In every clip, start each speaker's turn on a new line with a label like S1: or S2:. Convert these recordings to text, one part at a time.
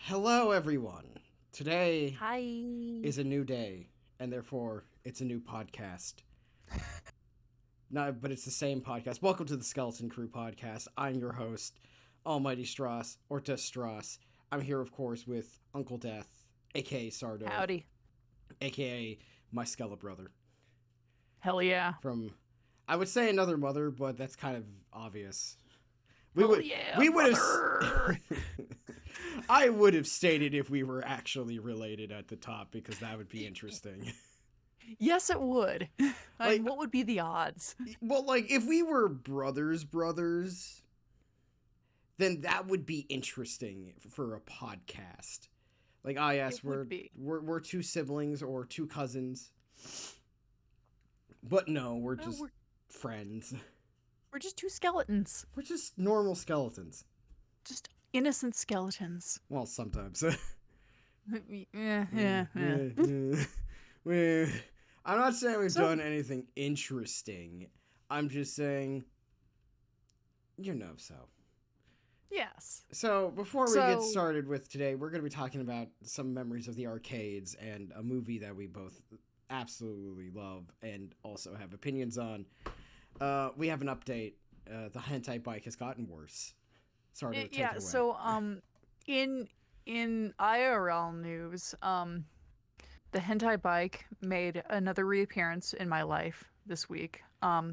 S1: Hello, everyone. Today
S2: Hi.
S1: is a new day, and therefore it's a new podcast. No, but it's the same podcast. Welcome to the Skeleton Crew podcast. I'm your host, Almighty Stross, or just Stross. I'm here, of course, with Uncle Death, aka Sardo,
S2: Howdy.
S1: aka my Skella brother.
S2: Hell yeah.
S1: From, I would say another mother, but that's kind of obvious.
S2: Hell yeah,
S1: We would
S2: brother.
S1: have. I would have stated if we were actually related at the top because that would be interesting.
S2: Yes, it would.
S1: Like,
S2: What would be the odds?
S1: well, like if we were brothers, then that would be interesting for a podcast. Like, ah, yes,
S2: It would be.
S1: we're two siblings or two cousins, but no, we're
S2: No,
S1: just friends.
S2: we're just two skeletons.
S1: We're just normal skeletons.
S2: Just innocent skeletons.
S1: Well, sometimes.
S2: Yeah.
S1: I'm not saying we've
S2: So-
S1: done anything interesting. I'm just saying, so.
S2: Yes.
S1: So, before we
S2: So-
S1: get started with today, we're going to be talking about some memories of the arcades and a movie that we both absolutely love and also have opinions on. We have an update. The Hentai Bike has gotten worse. Sorry to take it
S2: Yeah,
S1: away.
S2: so in IRL news, the Hentai Bike made another reappearance in my life this week.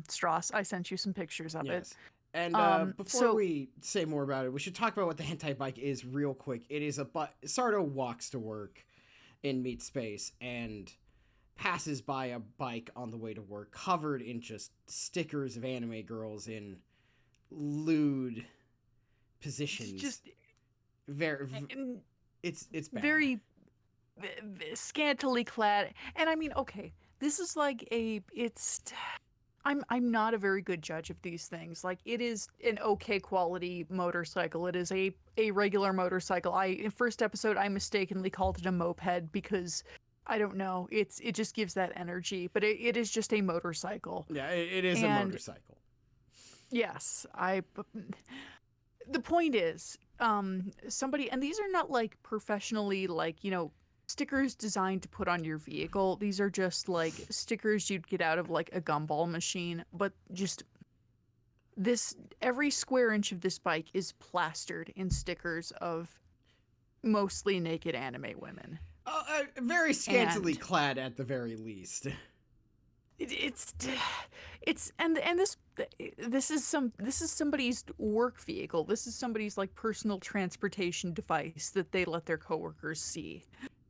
S2: Strauss, I sent you some pictures of it.
S1: Yes. And before
S2: so-
S1: we say more about it, we should talk about what the Hentai Bike is real quick. It is Sardo walks to work in Meat Space and passes by a bike on the way to work covered in just stickers of anime girls in lewd positions.
S2: Just and
S1: It's bad.
S2: very scantily clad. And I mean, okay, this is like I'm not a very good judge of these things. Like, it is an okay quality motorcycle. It is a regular motorcycle. In first episode I mistakenly called it a moped because I don't know. It just gives that energy, but it is just a motorcycle.
S1: Yeah, it is a
S2: And-
S1: motorcycle.
S2: Yes, the point is, somebody, and these are not like professionally, like, stickers designed to put on your vehicle. These are just like stickers you'd get out of like a gumball machine, but just every square inch of this bike is plastered in stickers of mostly naked anime women.
S1: Very scantily
S2: And-
S1: clad at the very least.
S2: It's and this is somebody's work vehicle. This is somebody's like personal transportation device that they let their coworkers see.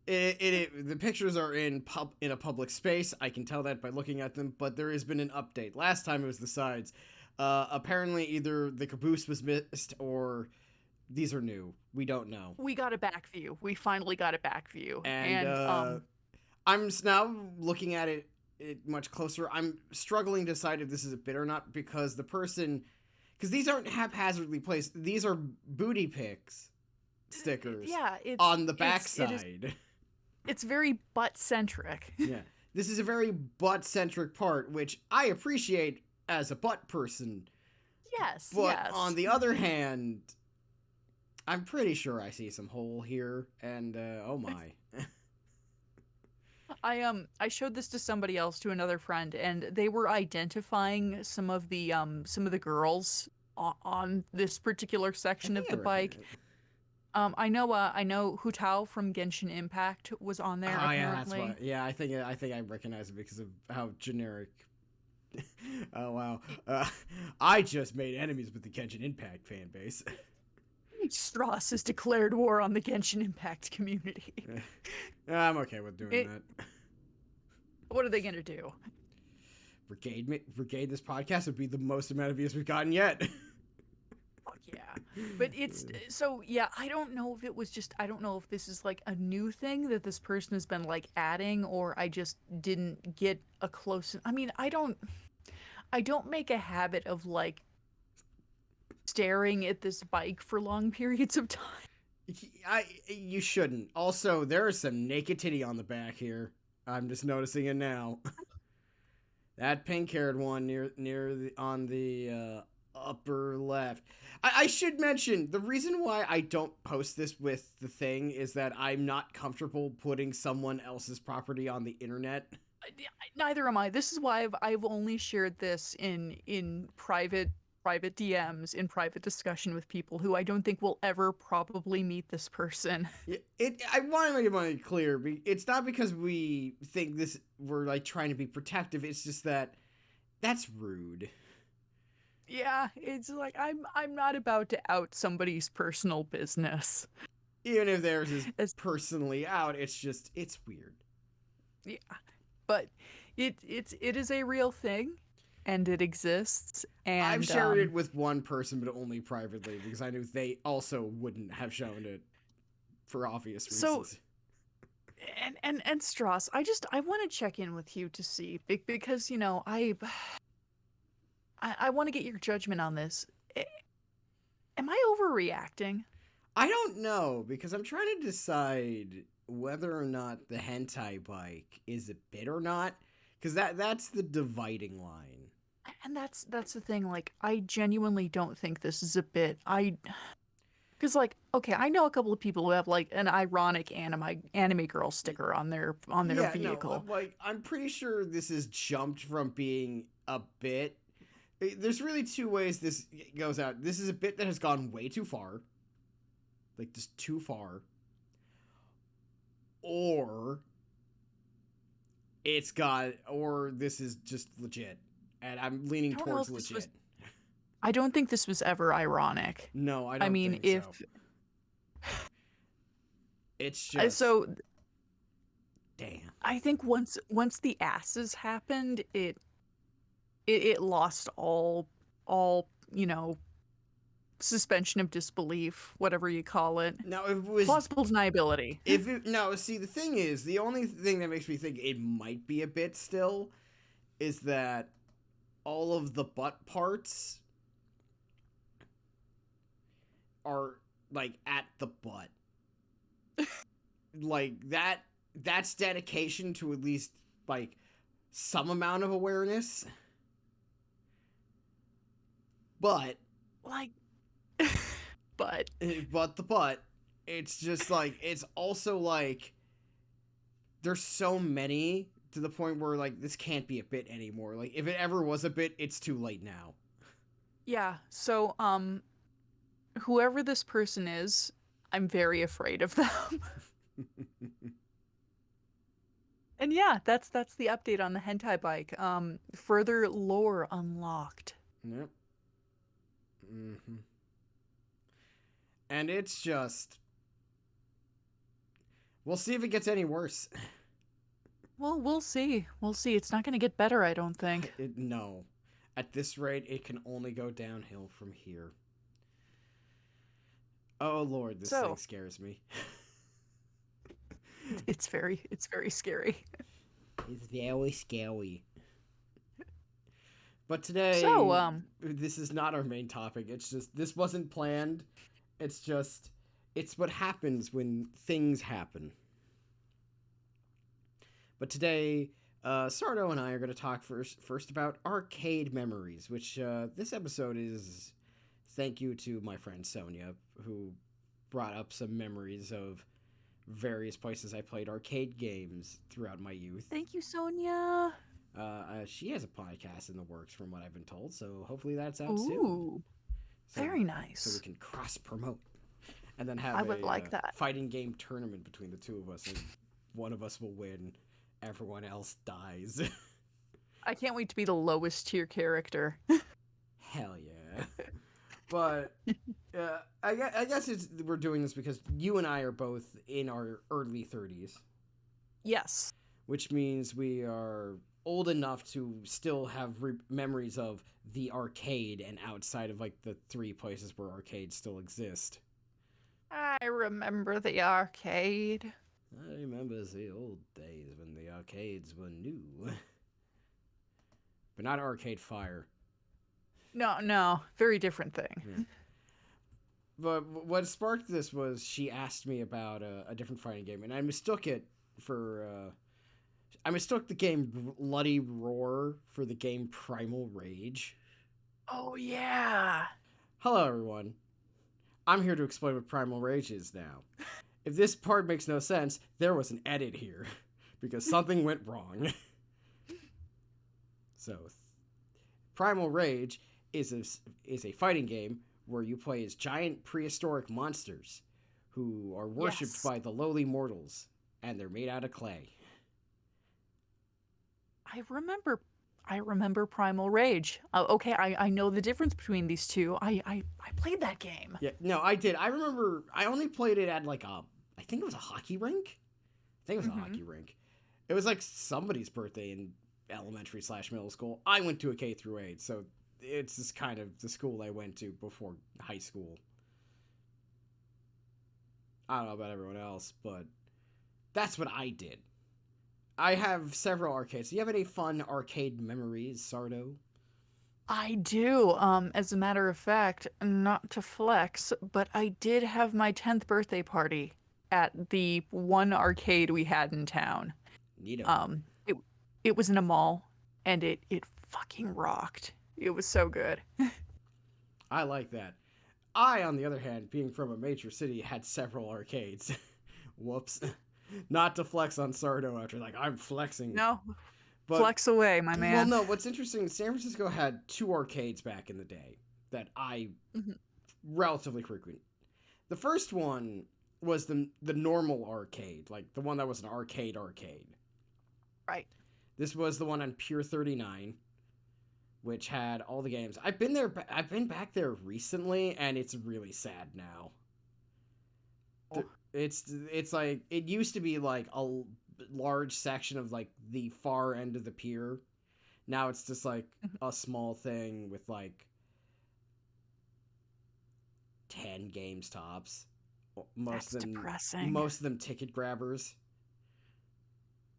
S1: The pictures are in a public space. I can tell that by looking at them, but there has been an update. Last time it was the sides. Apparently either the caboose was missed or these are new. We don't know.
S2: We got a back view. We finally got a back view.
S1: And I'm now looking at it much closer. I'm struggling to decide if this is a bit or not because these aren't haphazardly placed. These are booty pics stickers
S2: yeah, it's
S1: on the
S2: it's-
S1: backside.
S2: It's very butt centric.
S1: Yeah. This is a very butt-centric part, which I appreciate as a butt person.
S2: Yes,
S1: But
S2: yes.
S1: on the other hand, I'm pretty sure I see some hole here, and oh my.
S2: I showed this to somebody else, to another friend, and they were identifying some of the girls on this particular section of the bike. I know Hu Tao from Genshin Impact was on there
S1: Oh yeah, that's
S2: apparently.
S1: why. Yeah, I think I recognize it because of how generic. Oh wow. I just made enemies with the Genshin Impact fan base.
S2: Strauss has declared war on the Genshin Impact community.
S1: I'm okay with doing that.
S2: What are they gonna do?
S1: Brigade this podcast would be the most amount of views we've gotten yet.
S2: Fuck yeah. But it's so yeah, I don't know if this is like a new thing that this person has been like adding, or I just didn't get a close. I mean, I don't make a habit of like staring at this bike for long periods of time.
S1: You shouldn't. Also, there is some naked titty on the back here. I'm just noticing it now. That pink-haired one near the upper left. I should mention, the reason why I don't post this with the thing is that I'm not comfortable putting someone else's property on the internet.
S2: Neither am I. This is why I've only shared this in private DMs, in private discussion with people who I don't think will ever probably meet this person.
S1: I want to make it clear. It's not because we think we're like trying to be protective. It's just that that's rude.
S2: Yeah, it's like I'm not about to out somebody's personal business.
S1: Even if theirs is personally out, it's weird.
S2: Yeah, but it is a real thing, and it exists. And
S1: I've shared it with one person, but only privately because I knew they also wouldn't have shown it for obvious reasons.
S2: So, and Stross, I want to check in with you to see because I want to get your judgment on this. Am I overreacting?
S1: I don't know, because I'm trying to decide whether or not the Hentai Bike is a bit or not, because that's the dividing line.
S2: And that's the thing, like, I genuinely don't think this is a bit. Because, like, okay, I know a couple of people who have, like, an ironic anime girl sticker on their vehicle.
S1: No, like, I'm pretty sure this has jumped from being a bit. There's really two ways this goes out. This is a bit that has gone way too far. Like, just too far. Or this is just legit. And I'm leaning towards legit.
S2: I don't think this was ever ironic.
S1: No, I don't think so. It's just...
S2: So...
S1: Damn.
S2: I think once the asses happened, it lost all suspension of disbelief, whatever you call it.
S1: Now, if it was
S2: plausible deniability.
S1: See, the thing is, the only thing that makes me think it might be a bit still is that all of the butt parts are like at the butt. Like that's dedication to at least like some amount of awareness. But the butt, it's just like, it's also like there's so many to the point where like this can't be a bit anymore. Like if it ever was a bit, it's too late now.
S2: Yeah. So whoever this person is, I'm very afraid of them. And yeah, that's the update on the Hentai Bike. Further lore unlocked.
S1: Yep. Mm-hmm. And it's just... We'll see if it gets any worse.
S2: Well, we'll see. We'll see. It's not going to get better, I don't think.
S1: No. At this rate, it can only go downhill from here. Oh, Lord, this thing scares me.
S2: It's very scary.
S1: It's very scary. But today, this is not our main topic. It's just, this wasn't planned. It's just, it's what happens when things happen. But today, Sardo and I are going to talk first about arcade memories, which this episode is thank you to my friend Sonia, who brought up some memories of various places I played arcade games throughout my youth.
S2: Thank you, Sonia.
S1: She has a podcast in the works, from what I've been told, so hopefully that's out
S2: soon.
S1: Ooh,
S2: very nice.
S1: So we can cross-promote, and then have
S2: that
S1: fighting game tournament between the two of us, and one of us will win, everyone else dies.
S2: I can't wait to be the lowest tier character.
S1: Hell yeah. But I guess we're doing this because you and I are both in our early 30s.
S2: Yes.
S1: Which means we are old enough to still have memories of the arcade and outside of like the 3 places where arcades still exist.
S2: I remember the arcade.
S1: I remember the old days when the arcades were new. But not Arcade Fire.
S2: No, very different thing.
S1: Yeah. But what sparked this was she asked me about a different fighting game, and I mistook it for... I mistook the game Bloody Roar for the game Primal Rage.
S2: Oh yeah.
S1: Hello, everyone. I'm here to explain what Primal Rage is now. If this part makes no sense, there was an edit here because something went wrong. So, Primal Rage is a fighting game where you play as giant prehistoric monsters who are worshipped
S2: Yes.
S1: by the lowly mortals, and they're made out of clay.
S2: I remember Primal Rage. Okay, I know the difference between these two. I played that game.
S1: Yeah, no, I did. I remember I only played it at like I think it was a hockey rink. I think it was a
S2: Hmm.
S1: hockey rink. It was like somebody's birthday in elementary/middle school. I went to a K through 8, so it's just kind of the school I went to before high school. I don't know about everyone else, but that's what I did. I have several arcades. Do you have any fun arcade memories, Sardo?
S2: I do. As a matter of fact, not to flex, but I did have my 10th birthday party at the one arcade we had in town.
S1: Neato.
S2: It was in a mall, and it fucking rocked. It was so good.
S1: I like that. I, on the other hand, being from a major city, had several arcades. Whoops. Not to flex on Sardo after, like, I'm flexing.
S2: No,
S1: But,
S2: flex away, my
S1: well,
S2: man.
S1: no, what's interesting, San Francisco had two arcades back in the day that I
S2: Mhm.
S1: relatively frequent. The first one was the normal arcade, like the one that was an arcade.
S2: Right.
S1: This was the one on Pier 39, which had all the games. I've been there. I've been back there recently, and it's really sad now.
S2: Oh.
S1: It's like it used to be like a large section of like the far end of the pier. Now it's just like
S2: Mhm.
S1: a small thing with like 10 games tops.
S2: That's depressing.
S1: Most of them ticket grabbers.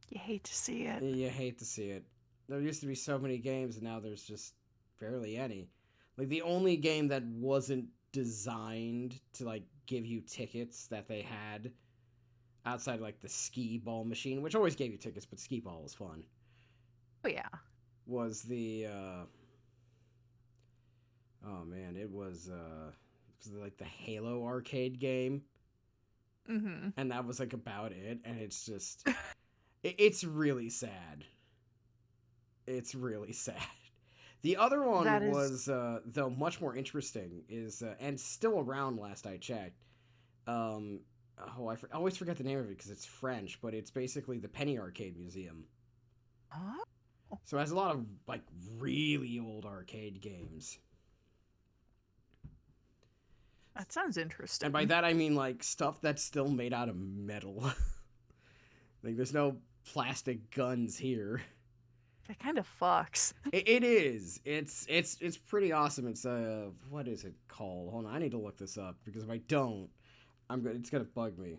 S2: You hate to see it.
S1: You hate to see it. There used to be so many games, and now there's just barely any. Like the only game that wasn't designed to like give you tickets that they had outside like the skee ball machine, which always gave you tickets, but skee ball was fun.
S2: Oh yeah.
S1: Was the oh man, it was like the Halo arcade game,
S2: Mm-hmm.
S1: and that was like about it, and it's just it's really sad. It's really sad. The other
S2: That
S1: one
S2: is.
S1: was, though, much more interesting, is and still around last I checked. Um, I always forget the name of it because it's French, but it's basically the Penny Arcade Museum.
S2: Oh,
S1: So it has a lot of like really old arcade games,
S2: that sounds
S1: and
S2: interesting.
S1: by that I mean like stuff that's still made out of metal. Like there's no plastic guns here.
S2: That kind of fucks.
S1: It is. It's pretty awesome. It's what is it called? Hold on, I need to look this up because if I don't, it's gonna bug me.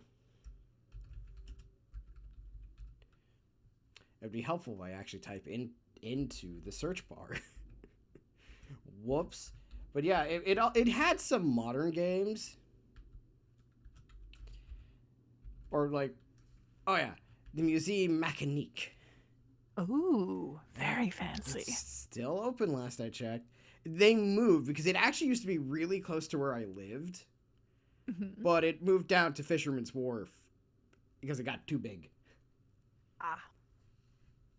S1: It'd be helpful if I actually type into the search bar. Whoops. But yeah, it had some modern games, or like, oh yeah, the Museum Mécanique.
S2: Ooh, very
S1: It's
S2: fancy.
S1: still open last I checked. They moved because it actually used to be really close to where I lived,
S2: Mhm.
S1: but it moved down to Fisherman's Wharf because it got too big.
S2: Ah,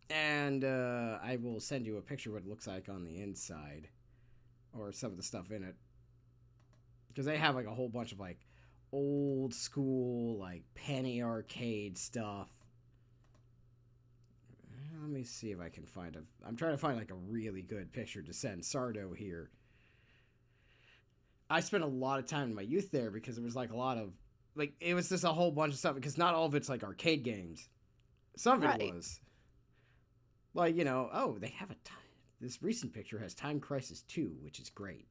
S1: And I will send you a picture of what it looks like on the inside, or some of the stuff in it, because they have like a whole bunch of like old school like penny arcade stuff. Let me see if I can find a. I'm trying to find like a really good picture to send Sardo here. I spent a lot of time in my youth there because there was like a lot of like it was just a whole bunch of stuff because not all of it's like arcade games. Some of it
S2: right.
S1: was like oh they have a time. This recent picture has Time Crisis 2, which is great.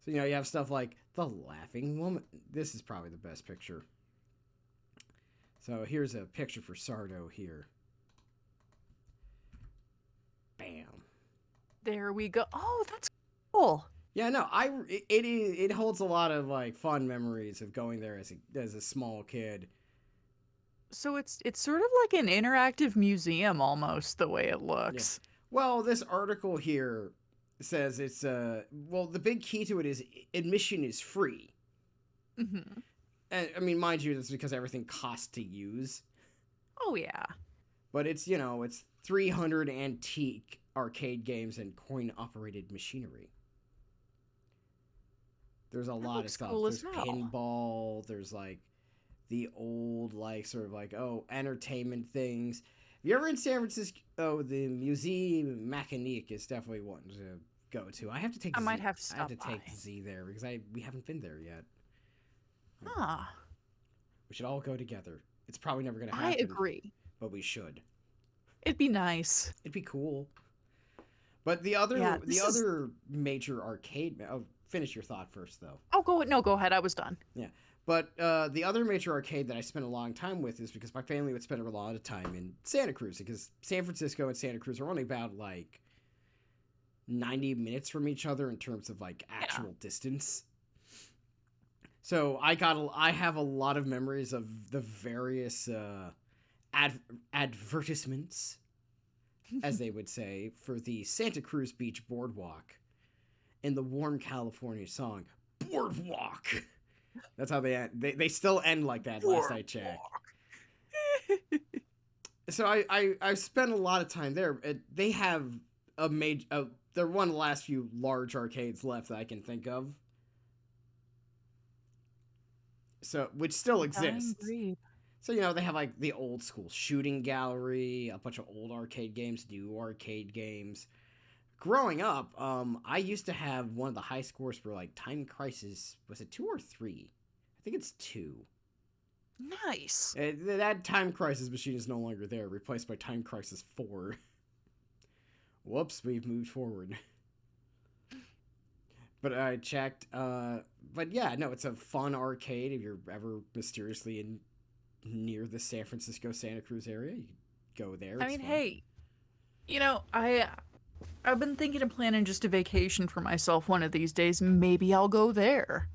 S1: So you have stuff like the Laughing Woman. This is probably the best picture. So here's a picture for Sardo here. Bam.
S2: There we go. Oh, that's cool.
S1: Yeah, no, it holds a lot of like fun memories of going there as a small kid.
S2: So it's sort of like an interactive museum almost the way it
S1: Yeah.
S2: looks.
S1: Well, this article here says it's well, the big key to it is admission is free.
S2: Hmm.
S1: And I mean, mind you, that's because everything costs to use.
S2: Oh yeah.
S1: But it's, it's 300 antique arcade games and coin operated machinery. There's a
S2: That
S1: lot of
S2: looks
S1: stuff.
S2: cool as
S1: There's
S2: hell.
S1: pinball, there's like the old like sort of like entertainment things. If you're ever in San Francisco, the Musée Mécanique is definitely one to go to. I have to take
S2: I might
S1: Z.
S2: have to
S1: I have
S2: stop
S1: to
S2: by.
S1: take Z there because we haven't been there yet.
S2: Huh.
S1: We should all go together. It's probably never going to
S2: I
S1: happen,
S2: agree.
S1: but we should.
S2: It'd be nice.
S1: It'd be cool. But the
S2: Yeah,
S1: other the
S2: this is.
S1: other major arcade. Oh, finish your thought first, though.
S2: Oh, go no, go ahead. I was done.
S1: Yeah. But the other major arcade that I spent a long time with is because my family would spend a lot of time in Santa Cruz, because San Francisco and Santa Cruz are only about like 90 minutes from each other in terms of like
S2: Yeah.
S1: actual distance. So I have a lot of memories of the various advertisements, as they would say, for the Santa Cruz Beach Boardwalk in the Warm California song Boardwalk. That's how they end. They still end like that. Last I checked. So I spent a lot of time there. They have a major. They're one of the last few large arcades left that I can think of. So which still
S2: Dying
S1: exists.
S2: breed.
S1: So they have like the old school shooting gallery, a bunch of old arcade games, new arcade games. Growing up, I used to have one of the high scores for like Time Crisis. Was it 2 or 3? I think it's 2.
S2: Nice.
S1: That Time Crisis machine is no longer there, replaced by Time Crisis 4. Whoops, we've moved forward. But I checked. But yeah, no, it's a fun arcade. If you're ever mysteriously near the San Francisco Santa Cruz area, you can go there.
S2: I
S1: It's
S2: mean,
S1: fun.
S2: hey, I've been thinking of planning just a vacation for myself one of these days. Maybe I'll go there.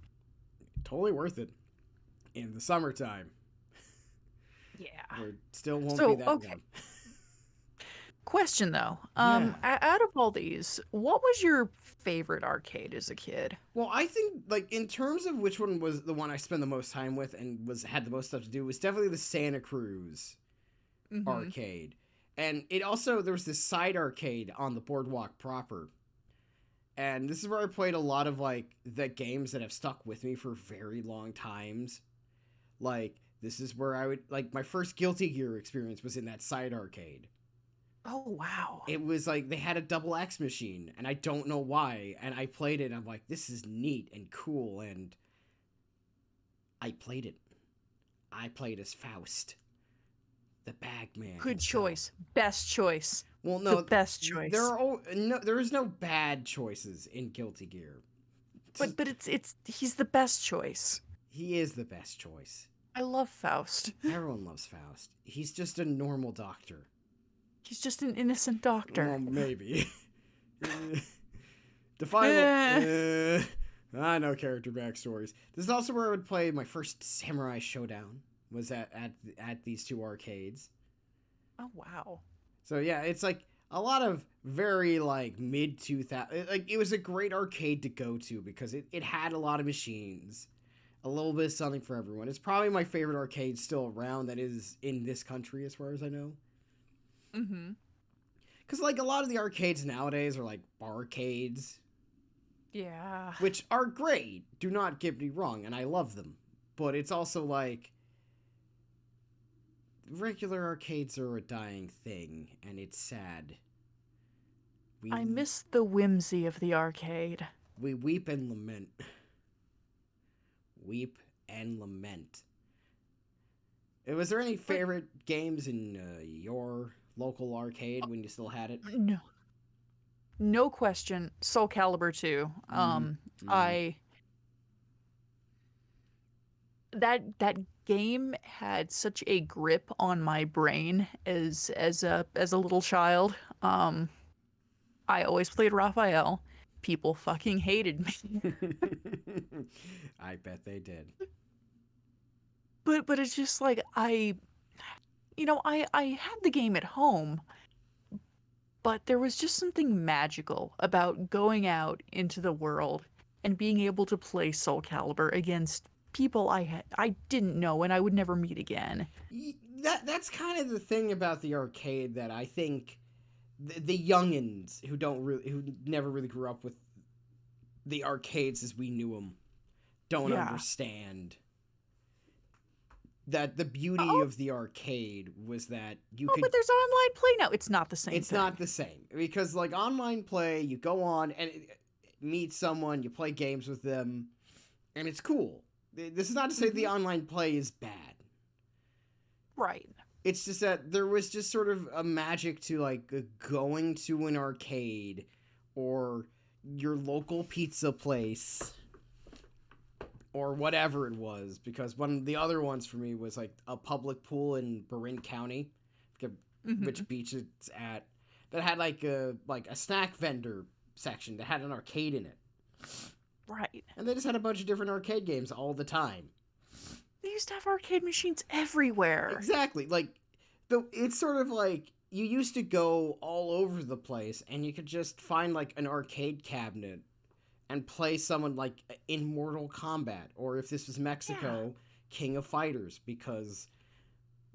S1: Totally worth it. In the summertime,
S2: Yeah.
S1: where it still won't
S2: So,
S1: be that
S2: okay.
S1: warm.
S2: Question though.
S1: Yeah.
S2: Out of all these, what was your favorite arcade as a kid?
S1: Well, I think like in terms of which one was the one I spent the most time with and had the most stuff to do was definitely the Santa Cruz
S2: Mm-hmm.
S1: arcade. And it also there was this side arcade on the boardwalk proper. And this is where I played a lot of like the games that have stuck with me for very long times. Like this is where I would like my first Guilty Gear experience was in that side arcade.
S2: Oh wow.
S1: It was like they had a double X machine and I don't know why, and I played it and I'm like, this is neat and cool, and I played it. I played as Faust, the Bagman.
S2: Good
S1: himself.
S2: choice. Best choice.
S1: Well, no,
S2: The best choice.
S1: there is no bad choices in Guilty Gear.
S2: But it's he's the best choice.
S1: He is the best choice.
S2: I love Faust.
S1: Everyone loves Faust. He's just a normal doctor.
S2: He's just an innocent doctor.
S1: Well, maybe. Define. I know character backstories. This is also where I would play my first Samurai Showdown. Was at these two arcades.
S2: Oh wow.
S1: So yeah, it's like a lot of very like mid 2000. Like it was a great arcade to go to because it had a lot of machines, a little bit of something for everyone. It's probably my favorite arcade still around that is in this country as far as I know.
S2: Mm-hmm.
S1: Because like a lot of the arcades nowadays are like barcades,
S2: Yeah.
S1: which are great. Do not get me wrong, and I love them. But it's also like regular arcades are a dying thing, and it's sad.
S2: I miss the whimsy of the arcade.
S1: We weep and lament. Weep and lament. Was there any favorite games in your local arcade when you still had it?
S2: No. No question. Soul Calibur 2. I that game had such a grip on my brain as a little child. I always played Raphael. People fucking hated me.
S1: I bet they did.
S2: But it's just like I had the game at home, but there was just something magical about going out into the world and being able to play Soul Calibur against people I didn't know and I would never meet again.
S1: That's kind of the thing about the arcade that I think the youngins who never really grew up with the arcades as we knew them don't
S2: Yeah.
S1: understand that the beauty
S2: Oh,
S1: of the arcade was that you
S2: oh,
S1: could
S2: but there's online play now. It's not the same
S1: it's
S2: thing.
S1: not the same because like online play you go on and meet someone, you play games with them, and it's cool. This is not to say the online play is bad.
S2: Right.
S1: It's just that there was just sort of a magic to like going to an arcade or your local pizza place or whatever it was, because one of the other ones for me was like a public pool in Marin County, which beach it's at, that had like a snack vendor section that had an arcade in it.
S2: Right.
S1: And they just had a bunch of different arcade games all the time.
S2: They used to have arcade machines everywhere.
S1: Exactly. Like it's sort of like you used to go all over the place and you could just find like an arcade cabinet and play someone like in Mortal Kombat, or if this was Mexico, King of Fighters, because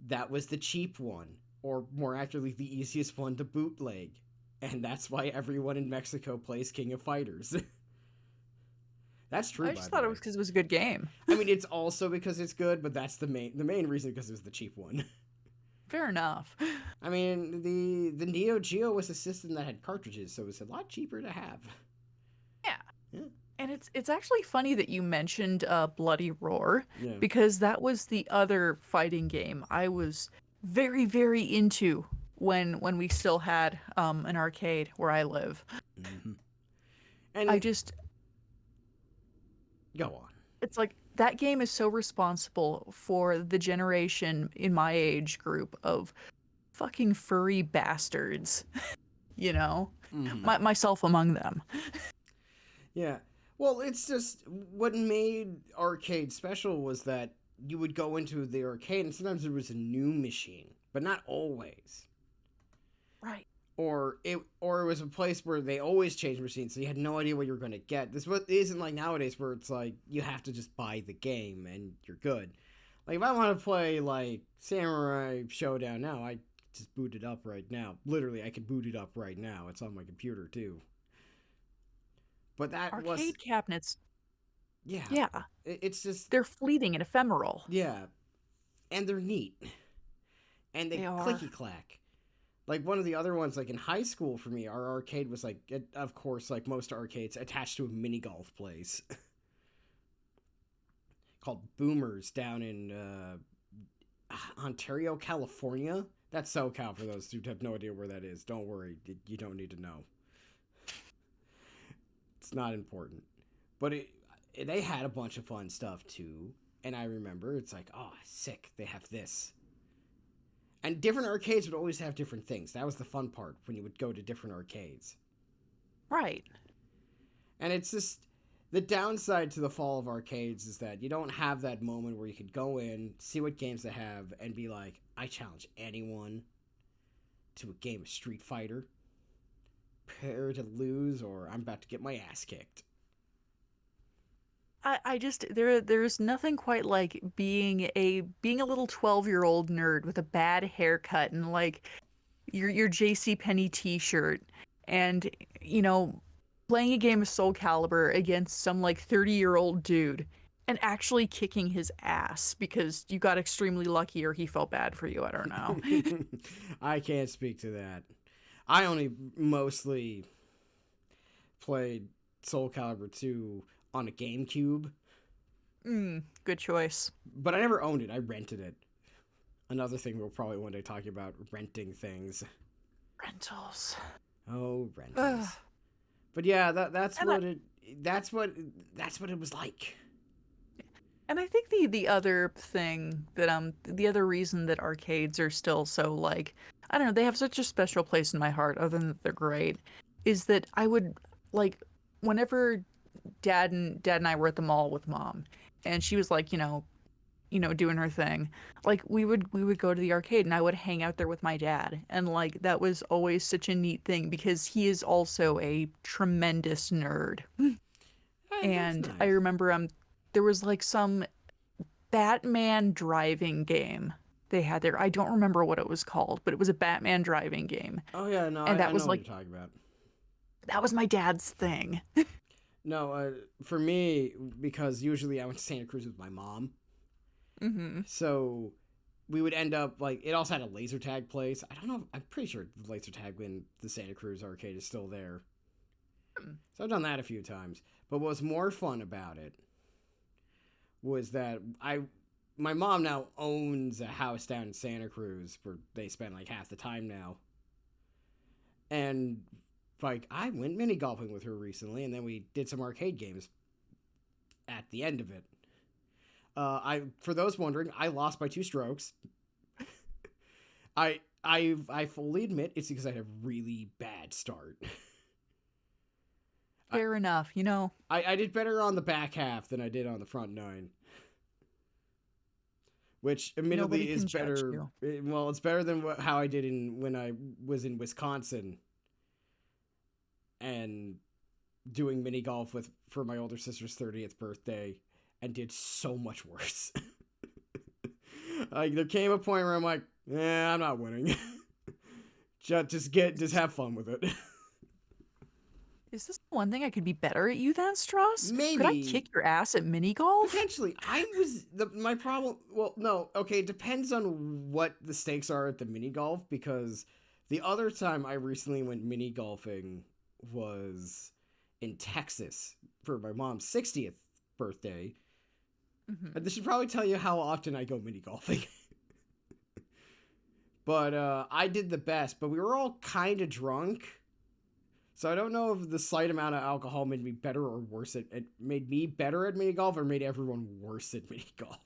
S1: that was the cheap one, or more accurately the easiest one to bootleg. And that's why everyone in Mexico plays King of Fighters. That's true.
S2: I just thought it was because it was a good game.
S1: I mean, it's also because it's good, but that's the main reason, because it was the cheap one.
S2: Fair enough.
S1: I mean, the Neo Geo was a system that had cartridges, so it was a lot cheaper to have.
S2: Yeah. And it's actually funny that you mentioned Bloody Roar,
S1: Yeah.
S2: because that was the other fighting game I was very, very into when we still had an arcade where I live.
S1: Mm-hmm. And
S2: I just
S1: go on.
S2: it's like that game is so responsible for the generation in my age group of fucking furry bastards, you know,
S1: Mm-hmm.
S2: myself among them.
S1: Yeah. Well, it's just what made arcade special was that you would go into the arcade and sometimes there was a new machine, but not always.
S2: Right.
S1: Or it was a place where they always changed machines, so you had no idea what you were going to get. This isn't like nowadays where it's like you have to just buy the game and you're good. Like if I want to play like Samurai Showdown now, I just boot it up right now. Literally, I could boot it up right now. It's on my computer too. But that was
S2: Arcade cabinets,
S1: yeah.
S2: yeah,
S1: It's just
S2: they're fleeting and ephemeral.
S1: yeah, and they're neat, and they
S2: They are.
S1: clicky clack. Like one of the other ones, like in high school for me, our arcade was like, of course, like most arcades, attached to a mini golf place called Boomers down in Ontario, California. That's SoCal for those who have no idea where that is. Don't worry, you don't need to know. It's not important. But they had a bunch of fun stuff too. And I remember it's like, oh, sick, they have this. And different arcades would always have different things. That was the fun part when you would go to different arcades.
S2: Right.
S1: And it's just the downside to the fall of arcades is that you don't have that moment where you could go in, see what games they have, and be like, I challenge anyone to a game of Street Fighter. Prepare to lose, or I'm about to get my ass kicked.
S2: I just there's nothing quite like being a little 12-year-old nerd with a bad haircut and like your JC Penney t-shirt and playing a game of Soul Calibur against some like 30-year-old dude and actually kicking his ass because you got extremely lucky or he felt bad for you. I don't know.
S1: I can't speak to that. I only mostly played Soul Calibur 2 on a GameCube.
S2: Good choice.
S1: But I never owned it. I rented it. Another thing we'll probably one day talk about, renting things.
S2: Rentals.
S1: Oh, rentals.
S2: Ugh.
S1: But yeah, that's what it was like.
S2: And I think the other thing that the other reason that arcades are still so like I don't know, they have such a special place in my heart other than that they're great, is that I would like whenever Dad and I were at the mall with Mom and she was like, doing her thing, like we would go to the arcade and I would hang out there with my dad. And like that was always such a neat thing because he is also a tremendous nerd.
S1: That's
S2: And I
S1: nice.
S2: remember there was like some Batman driving game they had there. I don't remember what it was called, but it was a Batman driving game.
S1: Oh yeah, no,
S2: And
S1: I know what you're talking about.
S2: that was my dad's thing.
S1: No, for me, because usually I went to Santa Cruz with my mom,
S2: Hmm.
S1: so we would end up like it also had a laser tag place. I don't know. I'm pretty sure the laser tag in the Santa Cruz arcade is still there. So I've done that a few times. But what was more fun about it was that my mom now owns a house down in Santa Cruz where they spend like half the time now. And like I went mini golfing with her recently, and then we did some arcade games at the end of it. I for those wondering, I lost by 2 strokes. I fully admit it's because I had a really bad start. I,
S2: Fair enough.
S1: I did better on the back half than I did on the front 9, which
S2: Nobody
S1: admittedly is
S2: can judge
S1: better.
S2: you.
S1: Well, it's better than how I did when I was in Wisconsin and doing mini golf for my older sister's 30th birthday, and did so much worse. Like there came a point where I'm like, I'm not winning. just have fun with it.
S2: Is this the one thing I could be better at you than, Stross? Could I
S1: Maybe.
S2: kick your ass at mini golf?
S1: Potentially, my problem. Well, no, okay. It depends on what the stakes are at the mini golf, because the other time I recently went mini golfing was in Texas for my mom's 60th birthday.
S2: Hmm.
S1: This should probably tell you how often I go mini golfing. But I did the best. But we were all kind of drunk. So I don't know if the slight amount of alcohol made me better or worse it made me better at mini golf or made everyone worse at mini golf.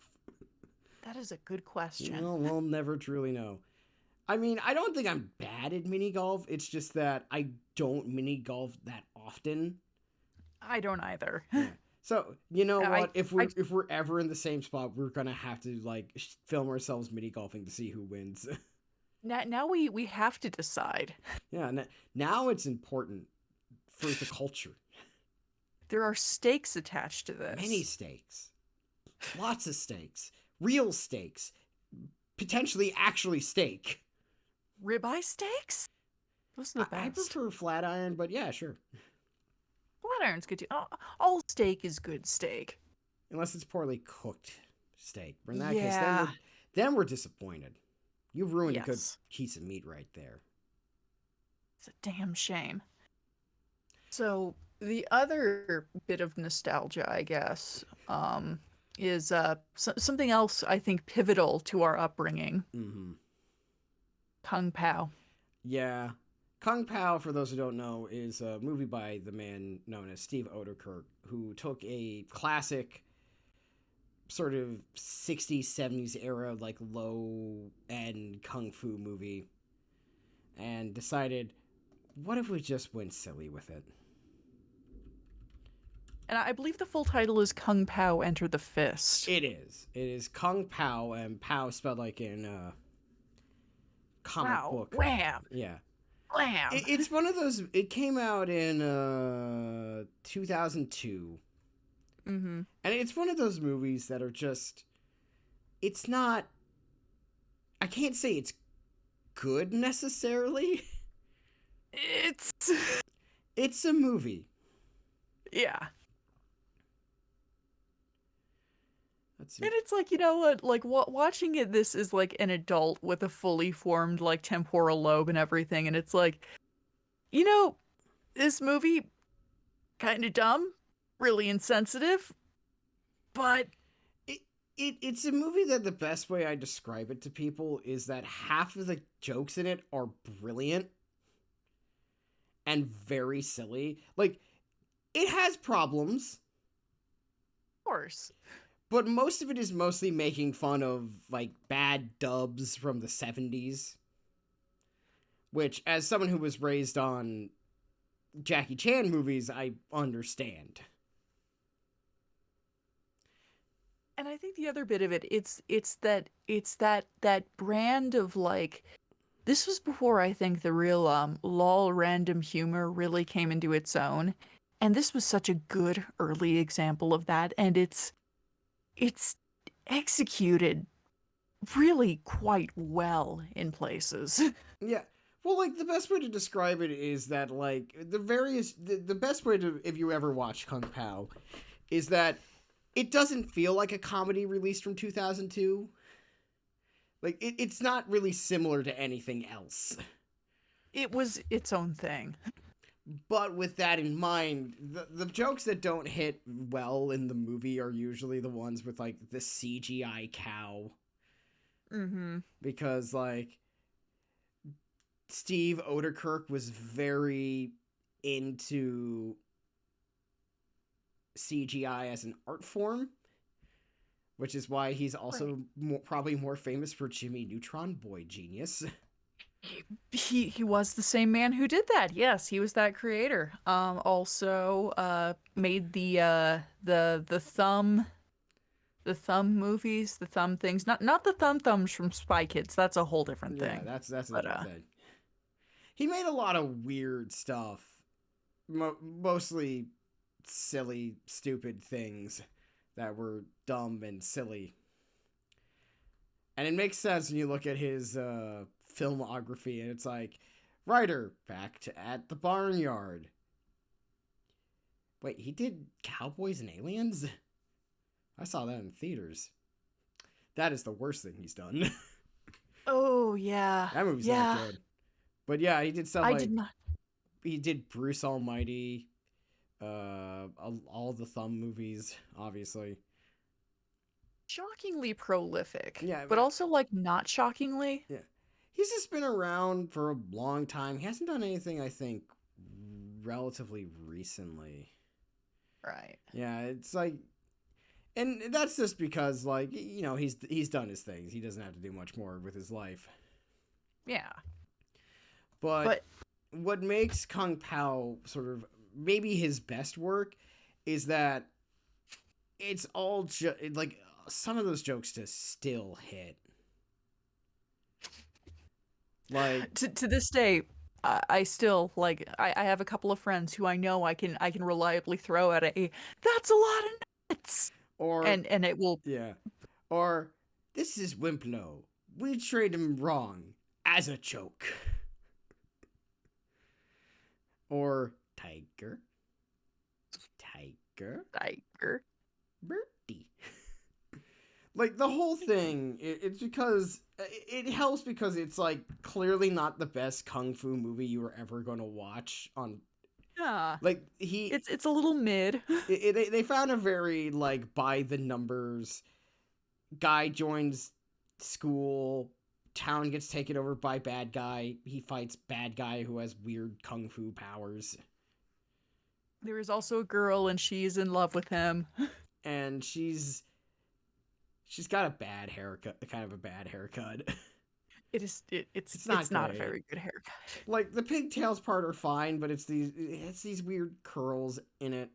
S2: That is a good question.
S1: We'll never truly know. I mean, I don't think I'm bad at mini golf. It's just that I don't mini golf that often.
S2: I don't either.
S1: Yeah. So you know
S2: I,
S1: what? If
S2: I
S1: we're ever in the same spot, we're gonna have to like film ourselves mini golfing to see who wins.
S2: now we have to decide.
S1: Yeah. Now it's important for the culture.
S2: There are stakes attached to this.
S1: Many stakes. Lots of stakes. Real stakes. Potentially actually steak.
S2: Ribeye steaks? Those are the
S1: I
S2: best.
S1: prefer flat iron, but yeah, sure.
S2: Flat iron's good too. All steak is good steak.
S1: Unless it's poorly cooked steak. But in that case,
S2: Yeah.
S1: then we're disappointed. You ruined a good
S2: Yes.
S1: piece of meat right there.
S2: It's a damn shame. So the other bit of nostalgia, I guess, is something else I think pivotal to our upbringing.
S1: Mm-hmm.
S2: Kung Pow.
S1: Yeah. Kung Pow, for those who don't know, is a movie by the man known as Steve Oderkirk, who took a classic sort of 60s, 70s era, like low-end kung fu movie and decided, what if we just went silly with it?
S2: And I believe the full title is Kung Pow Enter the Fist.
S1: It is. It is Kung Pow, and Pow spelled like in comic
S2: Wow.
S1: book.
S2: Wham!
S1: Yeah.
S2: Wham!
S1: It's one of those. It came out in 2002,
S2: Mm-hmm.
S1: and it's one of those movies that are just. It's not. I can't say it's good necessarily.
S2: It's
S1: It's a movie.
S2: yeah.
S1: Let's see.
S2: And it's like, you know what, like watching it, this is like an adult with a fully formed like temporal lobe and everything, and it's like, this movie kind of dumb, really insensitive, but
S1: It's a movie that the best way I describe it to people is that half of the jokes in it are brilliant and very silly. Like, it has problems,
S2: of course.
S1: but most of it is mostly making fun of, like, bad dubs from the 70s. Which, as someone who was raised on Jackie Chan movies, I understand.
S2: And I think the other bit of it, it's that brand of like, this was before I think the real lol random humor really came into its own. And this was such a good early example of that, and it's executed really quite well in places.
S1: Yeah. Well, like the best way to describe it is that like the best way to if you ever watch Kung Pow is that it doesn't feel like a comedy released from 2002. Like it's not really similar to anything else.
S2: It was its own thing.
S1: But with that in mind, the jokes that don't hit well in the movie are usually the ones with like the CGI cow.
S2: Mm-hmm.
S1: Because like Steve Odekirk was very into CGI as an art form, which is why he's also probably more famous for Jimmy Neutron Boy Genius.
S2: He was the same man who did that. Yes, he was that creator. Also made the thumb movies, the thumb things. Not the thumbs from Spy Kids. That's a whole different thing.
S1: Yeah, that's another thing. He made a lot of weird stuff, mostly silly, stupid things that were dumb and silly. And it makes sense when you look at his filmography, and it's like, writer, back to At the Barnyard. Wait, he did Cowboys and Aliens? I saw that in theaters. That is the worst thing he's done.
S2: Oh, yeah.
S1: That movie's not good. But yeah, he did stuff
S2: I
S1: like...
S2: did not.
S1: He did Bruce Almighty, all the Thumb movies, obviously.
S2: Shockingly prolific.
S1: Yeah,
S2: but also, like, not shockingly.
S1: Yeah. He's just been around for a long time. He hasn't done anything, I think, relatively recently.
S2: Right.
S1: Yeah, it's like... And that's just because, like, you know, he's done his things. He doesn't have to do much more with his life.
S2: Yeah.
S1: But what makes Kung Pow sort of maybe his best work is that it's all like some of those jokes just still hit. Like
S2: to this day, I still like I have a couple of friends who I know I can reliably throw at that's a lot of nuts.
S1: Or
S2: and it will
S1: or this is Wimplo. We trade him wrong as a joke. Or Tiger. Bertie. Like the whole thing, it's because it helps because it's like clearly not the best kung fu movie you were ever going to watch on.
S2: Yeah.
S1: Like
S2: it's a little mid.
S1: They found a very like by the numbers. Guy joins school, town gets taken over by bad guy. He fights bad guy who has weird kung fu powers.
S2: There is also a girl, and she's in love with him.
S1: And she's got a bad haircut, kind of a bad haircut.
S2: It's not a very good haircut.
S1: Like the pigtails part are fine, but it's these weird curls in it.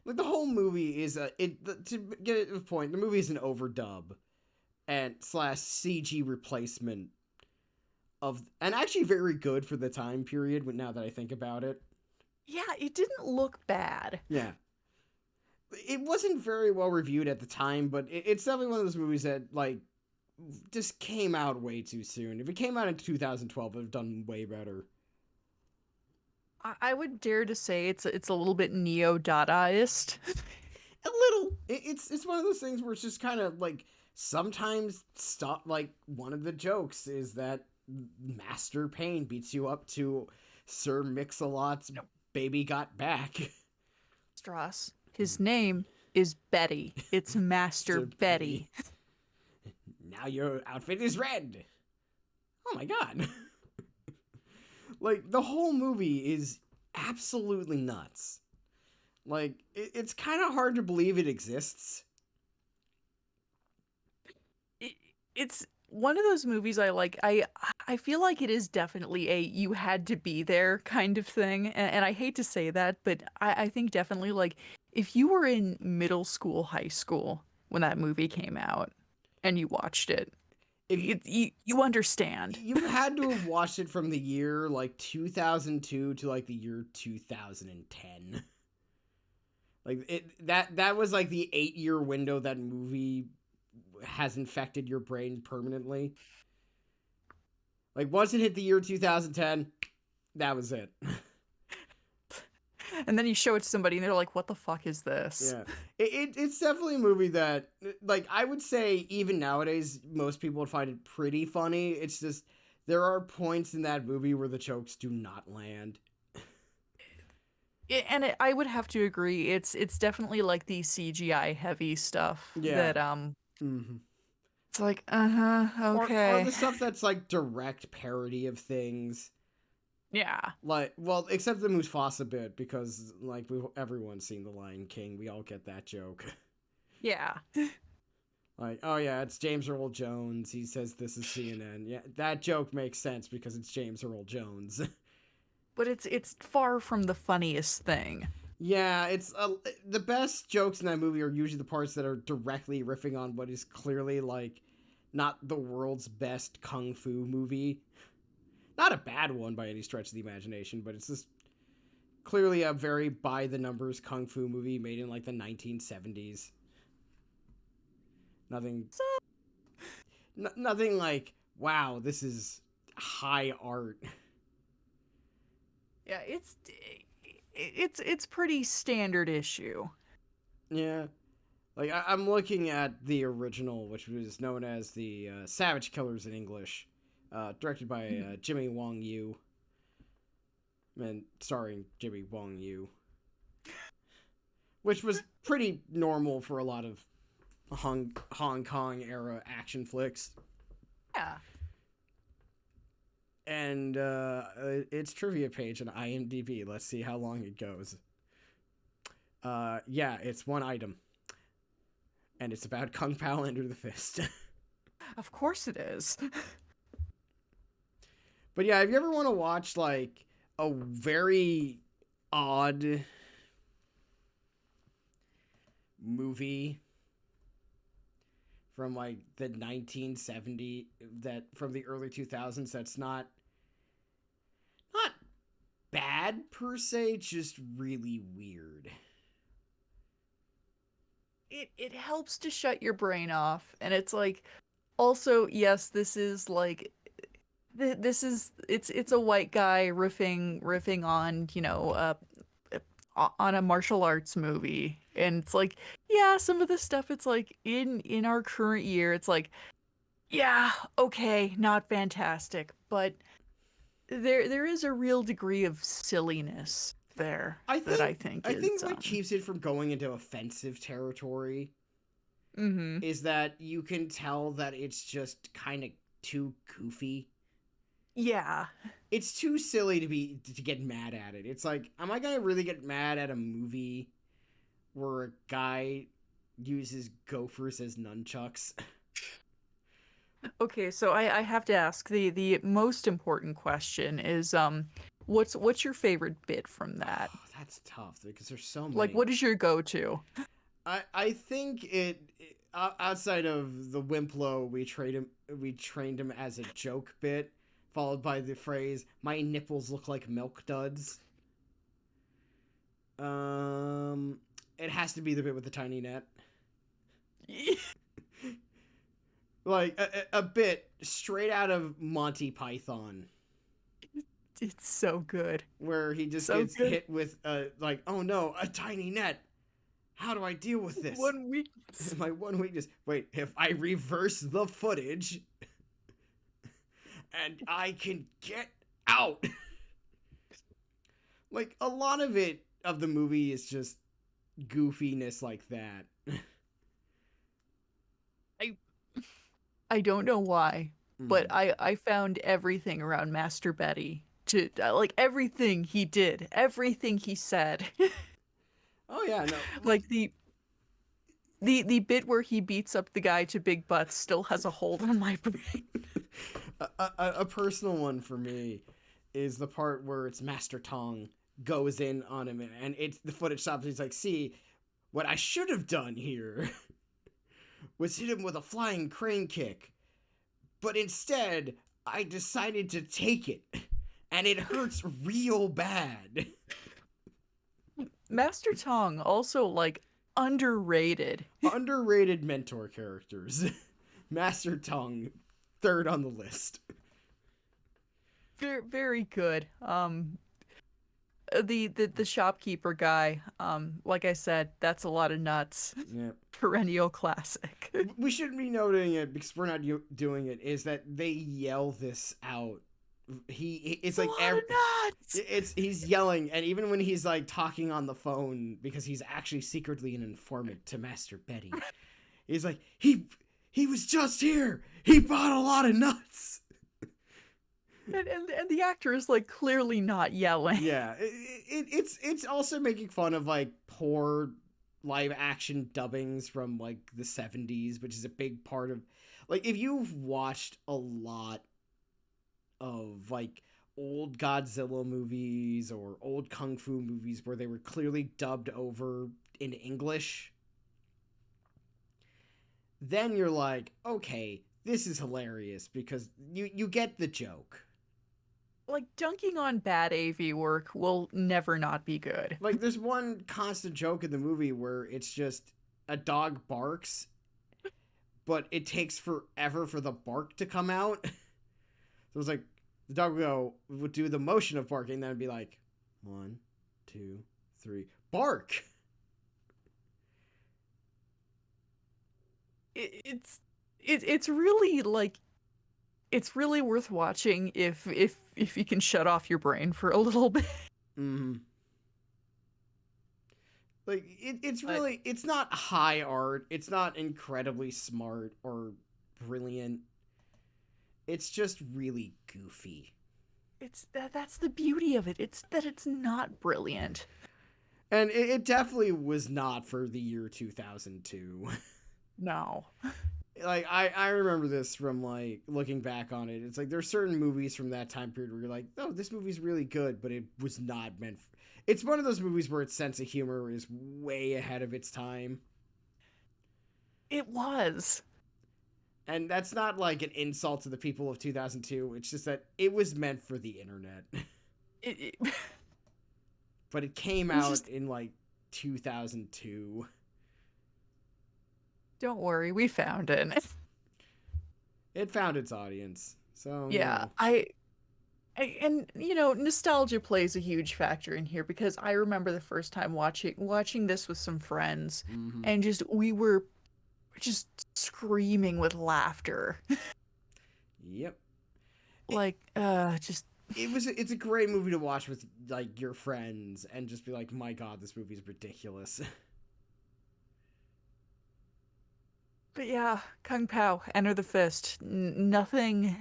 S1: Like the whole movie is to get it to the point, the movie is an overdub and / CG replacement of, and actually very good for the time period. Now that I think about it,
S2: yeah, it didn't look bad.
S1: Yeah, it wasn't very well reviewed at the time, but it's definitely one of those movies that like just came out way too soon. If it came out in 2012, it would have done way better.
S2: I would dare to say it's a little bit neo-Dadaist.
S1: A little. It's one of those things where it's just kind of like sometimes stop. Like one of the jokes is that Master Payne beats you up to Sir Mix-a-Lot's Baby Got Back.
S2: Stross. His name is Betty. It's Master Betty.
S1: Now your outfit is red. Oh my god. Like, the whole movie is absolutely nuts. Like, it's kind of hard to believe it exists.
S2: It's one of those movies I like. I feel like it is definitely a you had to be there kind of thing. And I hate to say that, but I think definitely, like, if you were in middle school, high school, when that movie came out and you watched it.
S1: If
S2: You understand.
S1: you had to have watched it from the year like 2002 to like the year 2010. Like that was like the 8-year window that movie has infected your brain permanently. Like once it hit the year 2010, that was it.
S2: And then you show it to somebody and they're like, what the fuck is this?
S1: Yeah. It's definitely a movie that, like, I would say even nowadays, most people would find it pretty funny. It's just, there are points in that movie where the jokes do not land.
S2: I would have to agree. It's definitely like the CGI heavy stuff
S1: Yeah.
S2: that
S1: Mm-hmm.
S2: it's like, okay.
S1: Or the stuff that's like direct parody of things.
S2: Yeah.
S1: Like, well, except the Mufasa bit, because like everyone's seen The Lion King. We all get that joke.
S2: Yeah.
S1: Like, oh yeah, it's James Earl Jones. He says this is CNN. Yeah, that joke makes sense because it's James Earl Jones.
S2: But it's far from the funniest thing.
S1: Yeah, it's the best jokes in that movie are usually the parts that are directly riffing on what is clearly like not the world's best kung fu movie. Not a bad one by any stretch of the imagination, but it's just clearly a very by the numbers kung fu movie made in like the 1970s. Nothing nothing like, wow, this is high art.
S2: Yeah, it's pretty standard issue.
S1: Yeah. Like, I'm looking at the original, which was known as the Savage Killers in English, directed by Jimmy Wong Yu, and starring Jimmy Wong Yu, which was pretty normal for a lot of Hong Kong era action flicks.
S2: Yeah.
S1: And its trivia page on IMDb. Let's see how long it goes. Yeah, it's one item. And it's about Kung Pow Enter the Fist.
S2: Of course it is.
S1: But yeah, if you ever want to watch like a very odd movie from like the 1970s, that from the early 2000s, that's not bad per se, just really weird.
S2: It helps to shut your brain off, and it's like, also, yes, this is like it's a white guy riffing on, on a martial arts movie, and it's like, yeah, some of the stuff, it's like in our current year, it's like, yeah, okay, not fantastic, but there is a real degree of silliness there I think
S1: what keeps it from going into offensive territory
S2: mm-hmm.
S1: is that you can tell that it's just kind of too goofy.
S2: Yeah.
S1: It's too silly to get mad at it. It's like, am I gonna really get mad at a movie where a guy uses gophers as nunchucks?
S2: Okay, so I have to ask, the most important question is what's your favorite bit from that?
S1: Oh, that's tough because there's so many.
S2: Like, what is your go-to?
S1: I think it outside of the Wimplo, we trained him as a joke bit, followed by the phrase, "My nipples look like milk duds." It has to be the bit with the tiny net. Like a bit straight out of Monty Python.
S2: It's so good.
S1: Where he just gets hit with like, oh no, a tiny net. How do I deal with this?
S2: One weakness.
S1: My one weakness. Wait, if I reverse the footage and I can get out. Like, a lot of the movie is just goofiness like that.
S2: I don't know why, but I found everything around Master Betty to like everything he did, everything he said.
S1: Oh yeah, no.
S2: Like the bit where he beats up the guy to big butts still has a hold on my brain.
S1: A personal one for me is the part where it's Master Tong goes in on him and it's the footage stops and he's like, see what I should have done here. was hit him with a flying crane kick. But instead, I decided to take it. And it hurts real bad.
S2: Master Tong also, like, underrated.
S1: Underrated mentor characters. Master Tong, third on the list.
S2: Very, very good. The shopkeeper guy, like I said, that's a lot of nuts.
S1: Yep.
S2: Perennial classic.
S1: We shouldn't be noting it because we're not doing it. Is that they yell this out? It's like he's yelling, and even when he's like talking on the phone because he's actually secretly an informant to Master Betty, he's like he was just here. He bought a lot of nuts.
S2: And the actor is like clearly not yelling.
S1: Yeah, it's also making fun of like poor live action dubbings from like the 70s, which is a big part of, like, if you've watched a lot of like old Godzilla movies or old Kung Fu movies where they were clearly dubbed over in English, then you're like, okay, this is hilarious because you get the joke.
S2: Like, dunking on bad AV work will never not be good.
S1: Like, there's one constant joke in the movie where it's just a dog barks, but it takes forever for the bark to come out. So it's like, the dog would do the motion of barking, and then it'd be like, 1, 2, 3, bark!
S2: It's really, like, it's really worth watching if you can shut off your brain for a little bit.
S1: Mm-hmm. Like, it's really, it's not high art, it's not incredibly smart or brilliant. It's just really goofy.
S2: That's the beauty of it. It's that it's not brilliant.
S1: And it definitely was not for the year 2002.
S2: No.
S1: Like, I remember this from, like, looking back on it. It's like, there's certain movies from that time period where you're like, oh, this movie's really good, but it was not meant for... It's one of those movies where its sense of humor is way ahead of its time.
S2: It was.
S1: And that's not like an insult to the people of 2002. It's just that it was meant for the internet. But it came out in like 2002.
S2: Don't worry, we found it.
S1: It found its audience. So
S2: yeah, and you know, nostalgia plays a huge factor in here because I remember the first time watching this with some friends, and we were just screaming with laughter.
S1: Yep.
S2: Like, just...
S1: It's a great movie to watch with, like, your friends and just be like, my god, this movie's ridiculous.
S2: But yeah, Kung Pow, Enter the Fist. Nothing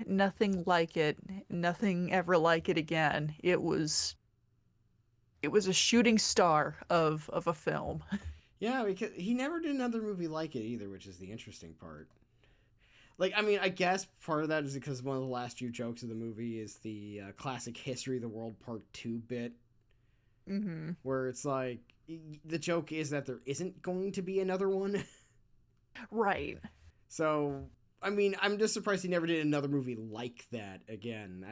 S2: like it. Nothing ever like it again. It was a shooting star of a film.
S1: Yeah, because he never did another movie like it either, which is the interesting part. Like, I mean, I guess part of that is because one of the last few jokes of the movie is the classic History of the World Part 2 bit.
S2: Mm-hmm.
S1: Where it's like, the joke is that there isn't going to be another one.
S2: Right.
S1: So, I mean, I'm just surprised he never did another movie like that again.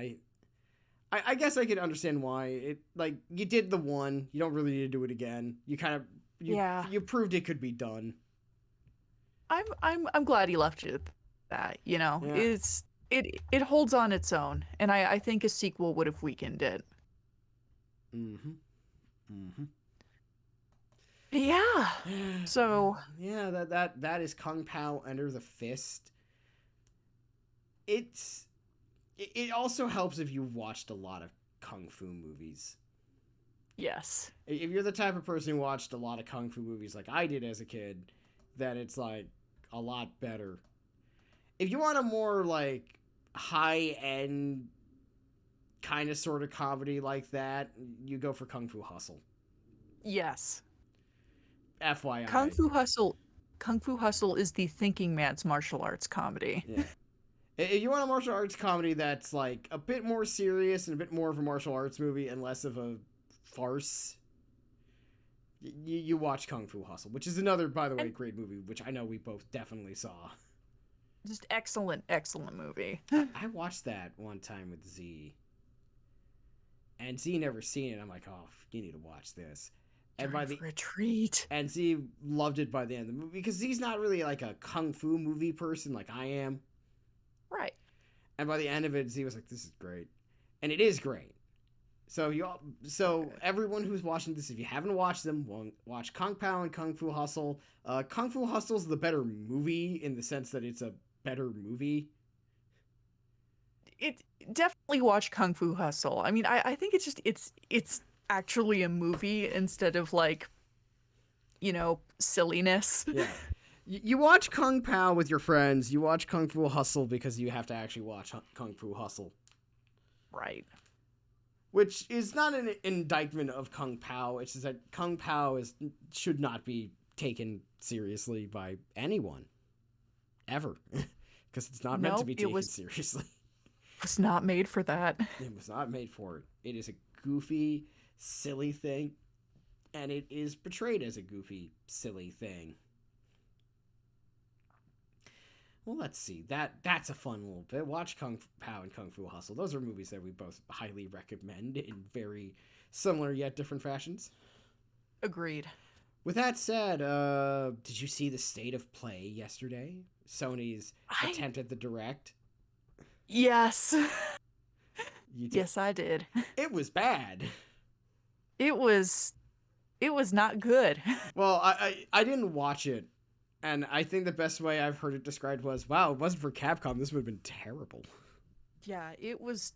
S1: I guess I could understand why. It, like, you did the one, you don't really need to do it again. You kind of... You proved it could be done.
S2: I'm glad he left it at that, you know. Yeah. It holds on its own, and I think a sequel would have weakened it. Yeah. So
S1: yeah, that is Kung Pow Enter the Fist. It also helps if you've watched a lot of kung fu movies.
S2: Yes.
S1: If you're the type of person who watched a lot of kung fu movies like I did as a kid, then it's like a lot better. If you want a more like high-end kind of sort of comedy like that, you go for Kung Fu Hustle.
S2: Yes.
S1: FYI.
S2: Kung Fu Hustle is the thinking man's martial arts comedy.
S1: Yeah. If you want a martial arts comedy that's like a bit more serious and a bit more of a martial arts movie and less of a farce, You watch Kung Fu Hustle, which is another, by the way,
S2: And
S1: great movie, which I know we both definitely saw.
S2: just excellent, excellent movie.
S1: I watched that one time with Z, and Z never seen it. I'm like, oh, you need to watch this. And
S2: You're
S1: by
S2: in
S1: the
S2: for a treat.
S1: and Z loved it by the end of the movie because Z's not really like a kung fu movie person like I am.
S2: Right.
S1: And by the end of it, Z was like, "This is great," and it is great. So everyone who's watching this, if you haven't watched them, watch Kung Pow and Kung Fu Hustle. Kung Fu Hustle's the better movie in the sense that it's a better movie.
S2: It definitely watch Kung Fu Hustle. I mean, I think it's actually a movie instead of like, silliness.
S1: Yeah. You watch Kung Pow with your friends. You watch Kung Fu Hustle because you have to actually watch Kung Fu Hustle.
S2: Right.
S1: Which is not an indictment of Kung Pow. It's just that Kung Pow should not be taken seriously by anyone. Ever. Because it's not meant to be taken seriously.
S2: It was not made for that.
S1: It was not made for it. It is a goofy, silly thing. And it is portrayed as a goofy, silly thing. Well, let's see. That's a fun little bit. Watch Kung Pow and Kung Fu Hustle. Those are movies that we both highly recommend in very similar yet different fashions.
S2: Agreed.
S1: With that said, did you see the state of play yesterday? Sony's attempt at the Direct?
S2: Yes.
S1: You did.
S2: Yes, I did.
S1: It was bad.
S2: It was not good.
S1: Well, I didn't watch it. And I think the best way I've heard it described was, wow, it wasn't for Capcom, this would have been terrible.
S2: Yeah, it was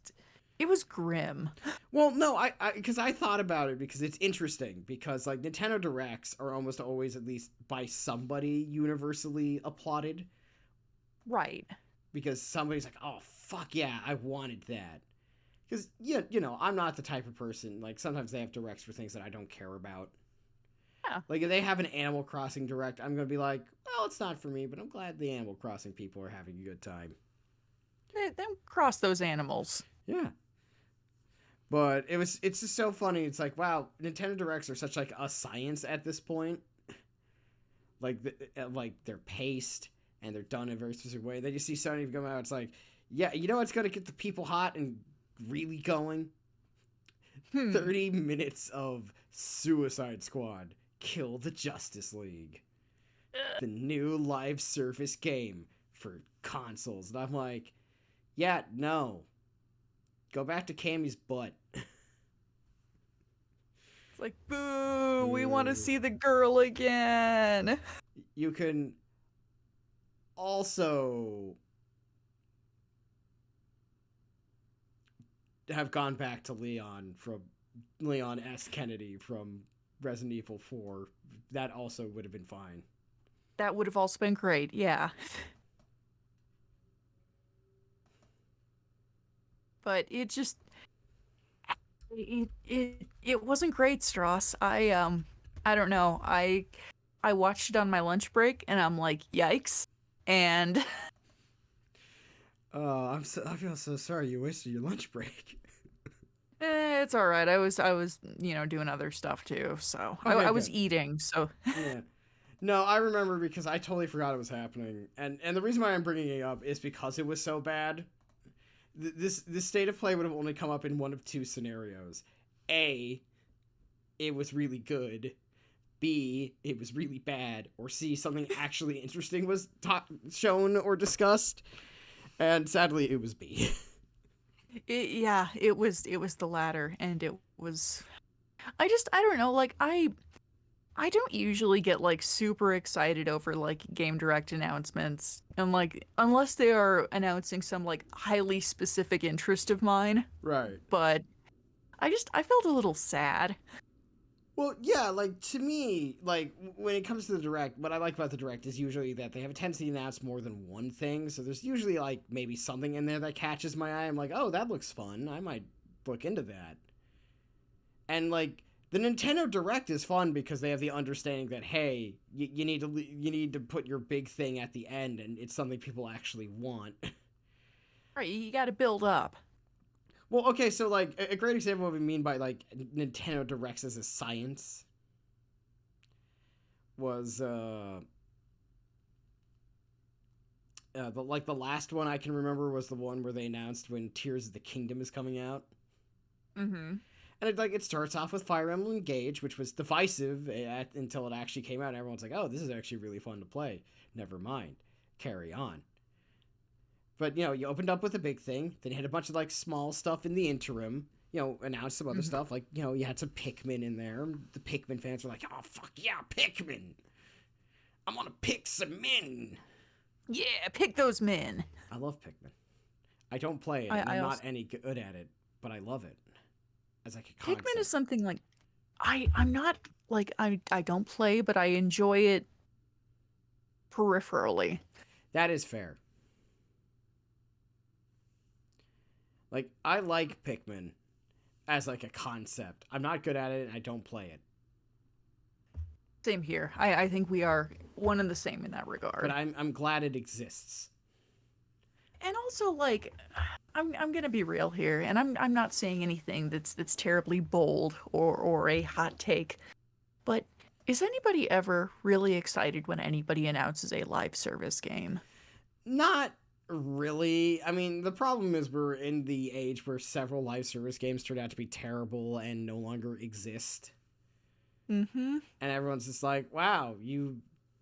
S2: grim.
S1: Well, no, because I thought about it because it's interesting because like Nintendo Directs are almost always at least by somebody universally applauded.
S2: Right.
S1: Because somebody's like, oh, fuck yeah, I wanted that. Because, I'm not the type of person, like sometimes they have Directs for things that I don't care about.
S2: Yeah.
S1: Like, if they have an Animal Crossing Direct, I'm going to be like, well, it's not for me, but I'm glad the Animal Crossing people are having a good time.
S2: They cross those animals.
S1: Yeah. But it's just so funny. It's like, wow, Nintendo Directs are such, like, a science at this point. Like, they're paced, and they're done in a very specific way. Then you see Sony come out, it's like, yeah, you know what's going to get the people hot and really going? 30 minutes of Suicide Squad. Kill the Justice League. The new live service game for consoles. And I'm like, yeah, no. Go back to Cammy's butt.
S2: It's like, boo, we want to see the girl again.
S1: You can also have gone back to Leon S. Kennedy from Resident Evil 4. That also would have been fine.
S2: That would have also been great, yeah. But it just it wasn't great, Stross. I don't know. I watched it on my lunch break and I'm like, yikes. And
S1: I feel so sorry you wasted your lunch break.
S2: It's all right. I was doing other stuff too. So
S1: Okay,
S2: I was
S1: good.
S2: eating. So
S1: Yeah. No, I remember because I totally forgot it was happening. And the reason why I'm bringing it up is because it was so bad. This state of play would have only come up in one of two scenarios. A, it was really good. B, it was really bad. Or C, something actually interesting was shown or discussed. And sadly, it was B.
S2: it was the latter, and it was. I don't know. Like I don't usually get like super excited over like game direct announcements, and like unless they are announcing some like highly specific interest of mine.
S1: Right.
S2: But I felt a little sad.
S1: Well, yeah, like, to me, like, when it comes to the Direct, what I like about the Direct is usually that they have a tendency to announce more than one thing, so there's usually, like, maybe something in there that catches my eye. I'm like, oh, that looks fun. I might look into that. And, like, the Nintendo Direct is fun because they have the understanding that, hey, you need to put your big thing at the end, and it's something people actually want.
S2: Right, you got to build up.
S1: Well, okay, so, like, a great example of what we mean by, like, Nintendo Directs as a science was the last one I can remember was the one where they announced when Tears of the Kingdom is coming out.
S2: Mm-hmm.
S1: And it starts off with Fire Emblem Engage, which was divisive until it actually came out. And everyone's like, oh, this is actually really fun to play. Never mind. Carry on. But, you opened up with a big thing. Then you had a bunch of, small stuff in the interim. Announced some other stuff. Like, you had some Pikmin in there. The Pikmin fans were like, oh, fuck yeah, Pikmin. I'm gonna pick some men.
S2: Yeah, pick those men.
S1: I love Pikmin. I don't play it, and I'm not any good at it, but I love it. As a concept.
S2: Pikmin is something I'm not I don't play, but I enjoy it peripherally.
S1: That is fair. I like Pikmin as a concept. I'm not good at it, and I don't play it.
S2: Same here. I think we are one and the same in that regard.
S1: But I'm glad it exists.
S2: And also, I'm gonna be real here, and I'm not saying anything that's terribly bold or a hot take, but is anybody ever really excited when anybody announces a live service game?
S1: Not really. I mean, the problem is we're in the age where several live service games turned out to be terrible and no longer exist.
S2: Mm-hmm.
S1: And everyone's just like, wow, you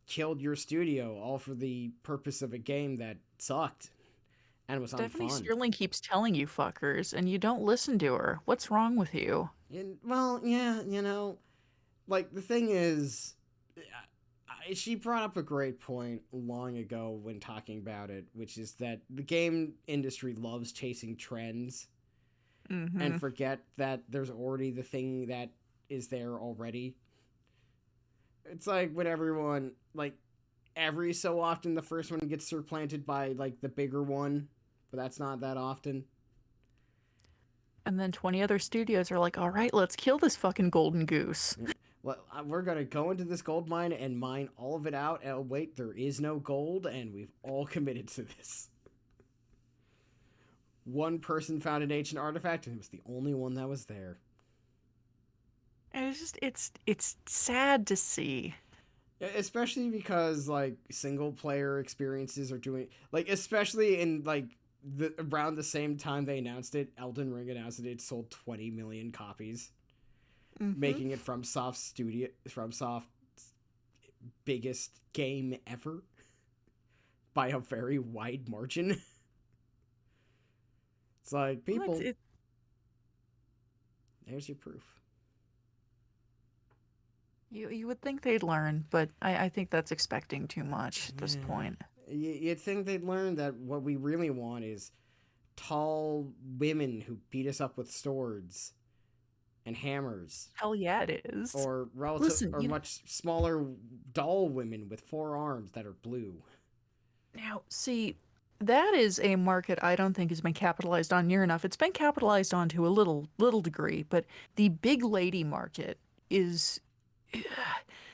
S1: killed your studio all for the purpose of a game that sucked. And was
S2: Stephanie
S1: unfun.
S2: Sterling keeps telling you fuckers, and you don't listen to her. What's wrong with you?
S1: Well, yeah, the thing is, she brought up a great point long ago when talking about it, which is that the game industry loves chasing trends and forget that there's already the thing that is there already. It's like when everyone, every so often the first one gets supplanted by, the bigger one, but that's not that often.
S2: And then 20 other studios are like, all right, let's kill this fucking golden goose.
S1: Well, we're going to go into this gold mine and mine all of it out. And wait, there is no gold, and we've all committed to this. One person found an ancient artifact, and it was the only one that was there.
S2: And it's sad to see.
S1: Especially because, single-player experiences are doing... especially in, around the same time they announced it, Elden Ring announced it sold 20 million copies. Making it FromSoft's biggest game ever by a very wide margin. It's like, people, there's your proof.
S2: You would think they'd learn, but I think that's expecting too much at this point.
S1: You'd think they'd learn that what we really want is tall women who beat us up with swords and hammers.
S2: Hell yeah, it is.
S1: Or much smaller doll women with 4 arms that are blue.
S2: Now, see, that is a market I don't think has been capitalized on near enough. It's been capitalized on to a little degree, but the big lady market is...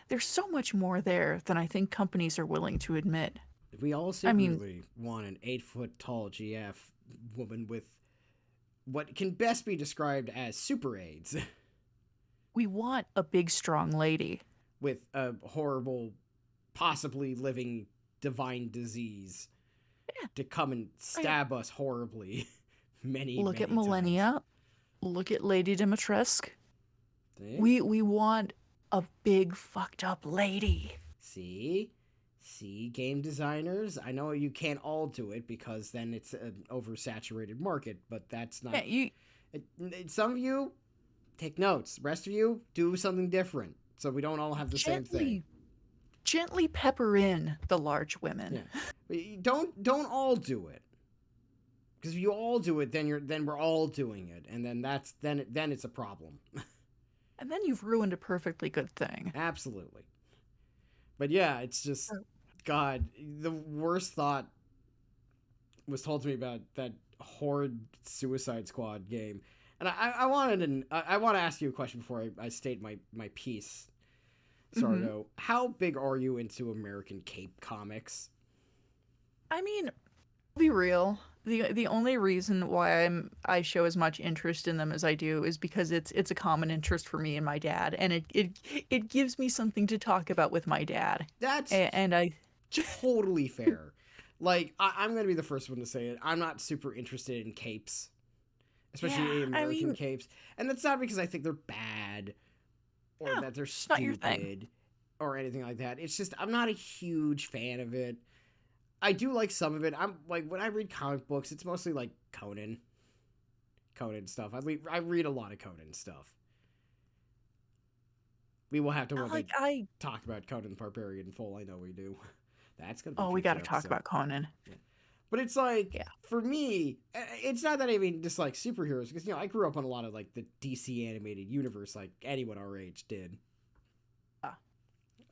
S2: there's so much more there than I think companies are willing to admit.
S1: We all secretly want an 8-foot tall GF woman with what can best be described as super AIDS.
S2: We want a big, strong lady.
S1: With a horrible, possibly living divine disease to come and stab us horribly many
S2: Look at
S1: times.
S2: Millennia. Look at Lady Dimitrescu.
S1: See?
S2: We want a big, fucked up lady.
S1: See, game designers. I know you can't all do it because then it's an oversaturated market, but that's not. Some of you take notes. Rest of you do something different, so we don't all have the same thing.
S2: Gently pepper in the large women.
S1: Yeah. Don't all do it. Because if you all do it, then we're all doing it, and then it's a problem.
S2: And then you've ruined a perfectly good thing.
S1: Absolutely. But yeah, it's just, God, the worst thought was told to me about that horrid Suicide Squad game. And I want to ask you a question before I state my piece, Sardo. How big are you into American Cape comics?
S2: I mean, be real. the only reason why I show as much interest in them as I do is because it's a common interest for me and my dad, and it gives me something to talk about with my dad.
S1: That's
S2: And I
S1: totally fair. Like, I'm going to be the first one to say it. I'm not super interested in capes, especially
S2: yeah, I
S1: American
S2: mean,
S1: capes. And that's not because I think they're bad or
S2: no,
S1: that they're
S2: it's not your thing.
S1: stupid or anything like that. It's just, I'm not a huge fan of it. I do like some of it. I'm like, when I read comic books, it's mostly like Conan stuff. I read a lot of Conan stuff. We will have to one day
S2: Like I
S1: talk about Conan the Barbarian in full. I know we do. That's gonna be a
S2: Oh, we got to
S1: future
S2: talk
S1: episode.
S2: about Conan.
S1: Yeah. But it's like,
S2: Yeah.
S1: for me, it's not that I even dislike superheroes because I grew up on a lot of like the DC animated universe, like anyone our age did.
S2: Ah.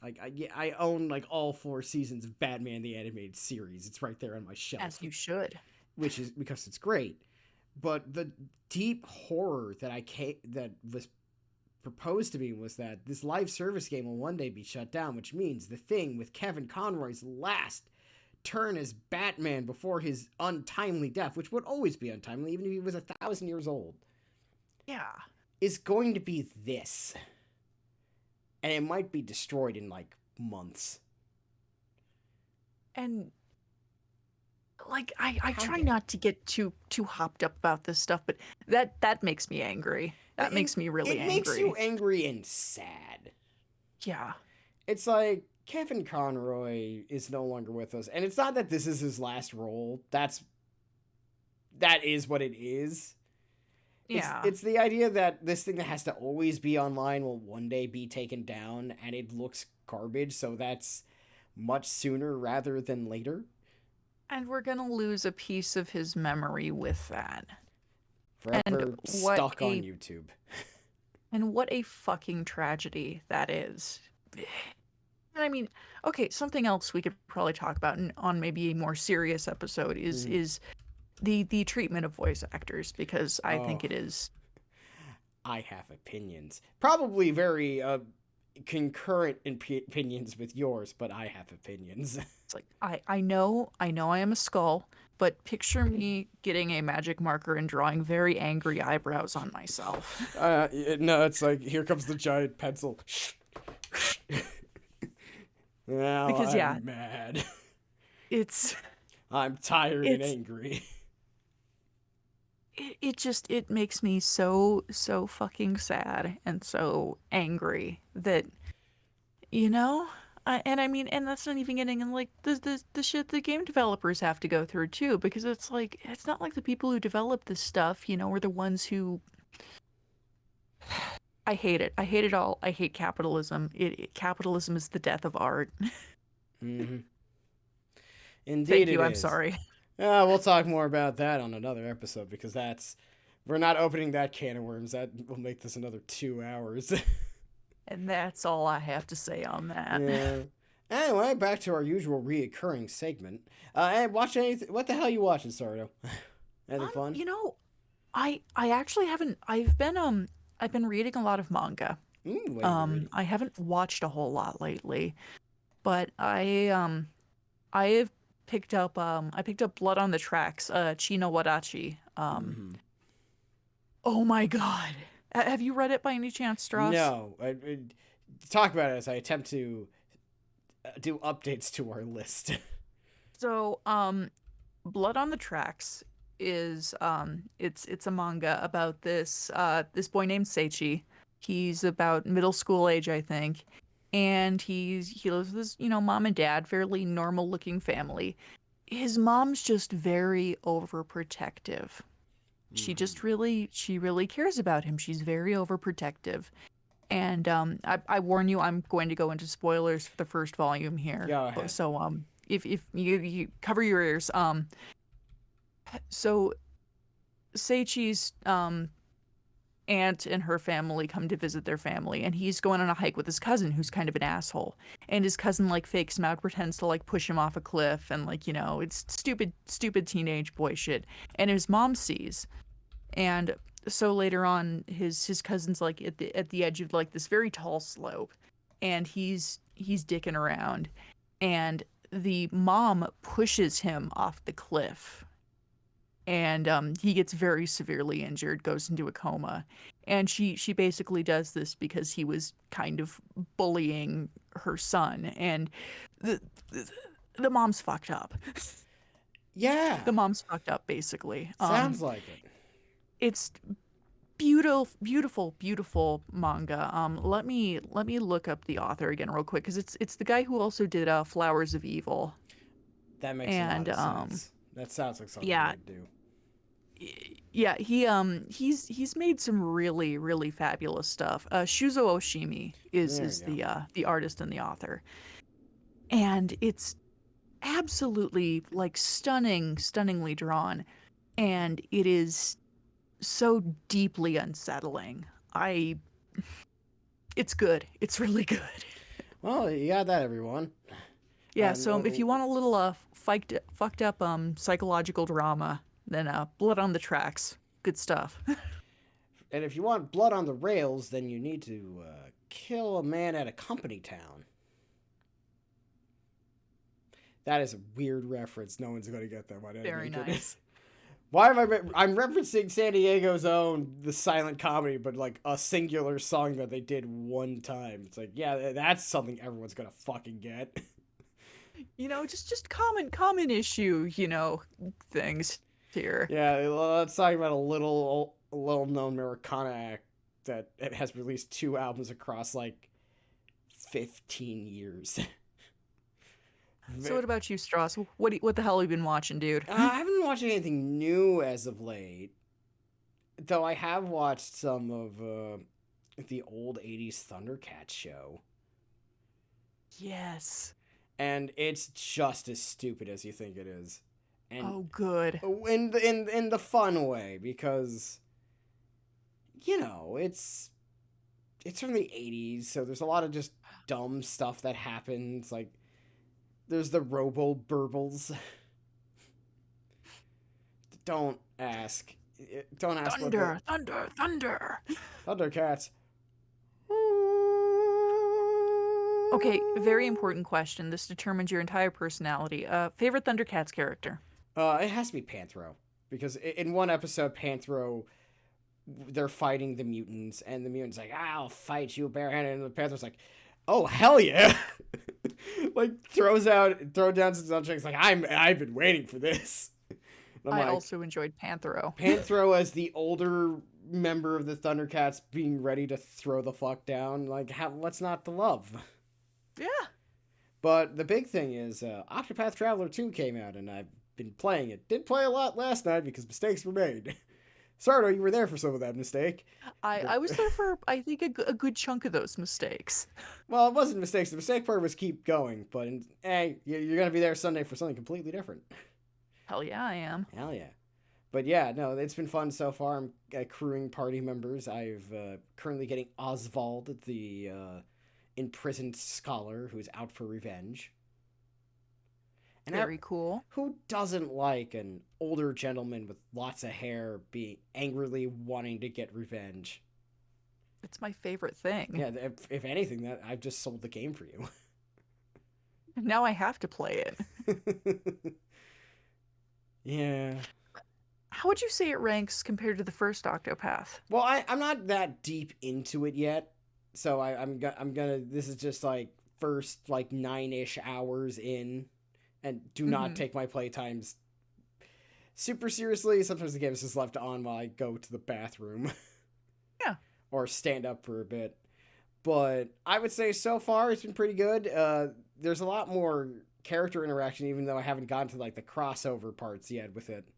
S1: Like I own like all 4 seasons of Batman the animated series. It's right there on my shelf,
S2: As you should.
S1: which is because it's great. But the deep horror that was proposed to me was that this live service game will one day be shut down, which means the Thing with Kevin Conroy's last turn as Batman before his untimely death, which would always be untimely even if he was 1,000 years old,
S2: Yeah.
S1: is going to be this. And it might be destroyed in like months.
S2: And like I
S1: How
S2: try
S1: dare
S2: not to get too hopped up about this stuff, but that makes me angry. That makes me really
S1: It makes you
S2: angry.
S1: angry and sad.
S2: Yeah.
S1: It's like Kevin Conroy is no longer with us, and it's not that this is his last role. That is what it is.
S2: Yeah.
S1: It's the idea that this thing that has to always be online will one day be taken down, and it looks garbage. So that's much sooner rather than later.
S2: And we're going to lose a piece of his memory with that. And
S1: Forever
S2: what
S1: stuck on
S2: a
S1: YouTube.
S2: what a fucking tragedy that is. And I mean, okay, something else we could probably talk about on maybe a more serious episode is the treatment of voice actors, because I think
S1: Oh,
S2: it is.
S1: I have opinions. Probably very concurrent opinions with yours, but I have opinions.
S2: It's like I know I am a skull, but picture me getting a magic marker and drawing very angry eyebrows on myself.
S1: No, it's like, here comes the giant pencil. Now
S2: Because yeah,
S1: I'm mad.
S2: it's
S1: I'm tired and
S2: it's
S1: angry.
S2: it just it makes me so fucking sad and so angry that you know and I mean, and that's not even getting in like the shit the game developers have to go through too, because it's like it's not like the people who develop this stuff, are the ones who I hate it. I hate it all. I hate capitalism. Capitalism is the death of art.
S1: Hmm. Indeed
S2: Thank you.
S1: it
S2: I'm
S1: is.
S2: sorry.
S1: We'll talk more about that on another episode because we're not opening that can of worms. That will make this another 2 hours.
S2: And that's all I have to say on that.
S1: Yeah. Anyway, back to our usual reoccurring segment. And watch anything? What the hell are you watching, Sardo? Anything fun?
S2: I actually haven't. I've been reading a lot of manga.
S1: What have you been reading?
S2: I haven't watched a whole lot lately, but I have picked up I picked up Blood on the Tracks, Chino Wadachi.
S1: Mhm.
S2: Oh my God. Have you read it by any chance, Stross?
S1: No. Talk about it as I attempt to do updates to our list.
S2: So, Blood on the Tracks is it's a manga about this boy named Seichi. He's about middle school age, I think, and he lives with his, mom and dad, fairly normal looking family. His mom's just very overprotective. She really cares about him. She's very overprotective. And I warn you, I'm going to go into spoilers for the first volume here.
S1: Go ahead.
S2: So if you cover your ears. So Seichi's aunt and her family come to visit their family, and he's going on a hike with his cousin, who's kind of an asshole. And his cousin like fakes him out, pretends to like push him off a cliff, and like it's stupid teenage boy shit. And his mom sees, and so later on, his cousin's like at the edge of like this very tall slope, and he's dicking around, and the mom pushes him off the cliff. and he gets very severely injured, goes into a coma, and she basically does this because he was kind of bullying her son, and the the, the mom's fucked up.
S1: Yeah,
S2: The mom's fucked up basically.
S1: sounds like it.
S2: It's beautiful manga. Let me look up the author again real quick because it's the guy who also did Flowers of Evil.
S1: That makes a lot
S2: And
S1: of sense. That sounds like something
S2: yeah,
S1: I'd do.
S2: yeah, he's made some really fabulous stuff. Shuzo Oshimi is
S1: There
S2: is
S1: you go.
S2: the artist and the author. And it's absolutely like stunningly drawn, and it is so deeply unsettling. I It's good. It's really good.
S1: Well, you got that, everyone.
S2: Yeah,
S1: And
S2: so if you want a little fucked up psychological drama, then Blood on the Tracks. Good stuff.
S1: and if you want blood on the rails, then you need to kill a man at a company town. That is a weird reference. No one's going to get that one.
S2: Very nice.
S1: Why am I'm referencing San Diego's own The Silent Comedy, but like a singular song that they did one time. It's like, yeah, that's something everyone's going to fucking get.
S2: Just common issue, things here.
S1: Yeah, let's talk about a little known Americana act that has released 2 albums across like 15 years.
S2: So what about you, Stross? What the hell have you been watching, dude?
S1: I haven't been watching anything new as of late, though I have watched some of the old 80s Thundercats show.
S2: Yes.
S1: And it's just as stupid as you think it is. And
S2: Oh, good.
S1: in the fun way, because it's from the 80s, so there's a lot of just dumb stuff that happens. Like there's the Robo Burbles. Don't ask.
S2: Thunder.
S1: Thundercats.
S2: Okay, very important question. This determines your entire personality. Favorite Thundercats character?
S1: It has to be Panthro, because in one episode, Panthro, they're fighting the mutants, and the mutant's like, "I'll fight you barehanded," and the Panther's like, "Oh hell yeah!" Like throw down some nunchucks, like I've been waiting for this. And
S2: I also enjoyed Panthro.
S1: Panthro as the older member of the Thundercats being ready to throw the fuck down. Like, what's not to love?
S2: Yeah.
S1: But the big thing is Octopath Traveler 2 came out, and I've been playing it. Didn't play a lot last night because mistakes were made. Sardo, you were there for some of that mistake.
S2: I was there for, I think, a good chunk of those mistakes.
S1: Well, it wasn't mistakes. The mistake part was keep going. But, hey, you're going to be there Sunday for something completely different.
S2: Hell yeah, I am.
S1: Hell yeah. But yeah, no, it's been fun so far. I'm accruing party members. I've currently getting Oswald, the imprisoned scholar who's out for revenge. And
S2: Very cool.
S1: Who doesn't like an older gentleman with lots of hair being angrily wanting to get revenge?
S2: It's my favorite thing.
S1: Yeah, if anything, that I've just sold the game for you.
S2: Now I have to play it.
S1: Yeah.
S2: How would you say it ranks compared to the first Octopath?
S1: Well, I'm not that deep into it yet, so I'm gonna. This is just like first like 9-ish hours in, and do not take my playtimes super seriously. Sometimes the game is just left on while I go to the bathroom.
S2: Yeah.
S1: Or stand up for a bit. But I would say so far it's been pretty good. There's a lot more character interaction, even though I haven't gotten to like the crossover parts yet with it.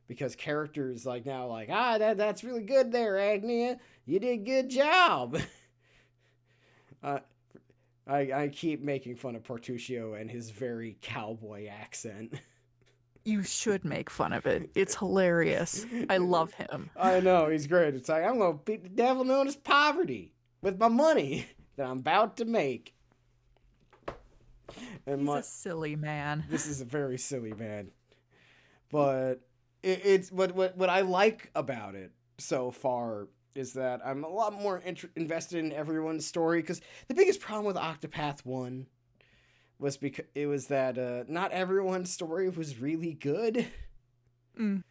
S1: Because characters like now like, that's really good there, Agnia. You did a good job. I keep making fun of Portuccio and his very cowboy accent.
S2: You should make fun of it. It's hilarious. I love him.
S1: I know, he's great. It's like, I'm going to beat the devil known as poverty with my money that I'm about to make. And
S2: He's a silly man.
S1: This is a very silly man. But it's what I like about it so far is that I'm a lot more invested in everyone's story, because the biggest problem with Octopath 1 was because it was that not everyone's story was really good.
S2: Mm.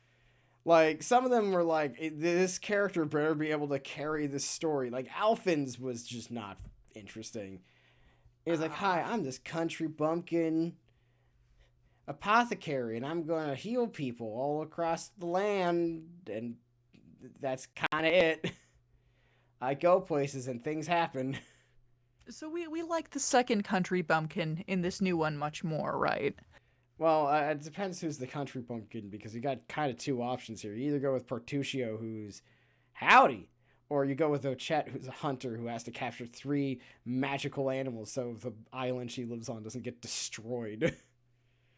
S1: Like, some of them were like, this character better be able to carry this story. Like, Alphin's was just not interesting. It was like, hi, I'm this country bumpkin apothecary, and I'm going to heal people all across the land, and that's kind of it. I go places and things happen.
S2: So we like the second country bumpkin in this new one much more, right?
S1: Well, it depends who's the country bumpkin, because you got kind of two options here. You either go with Portuccio, who's howdy, or you go with Ochette, who's a hunter who has to capture 3 magical animals so the island she lives on doesn't get destroyed.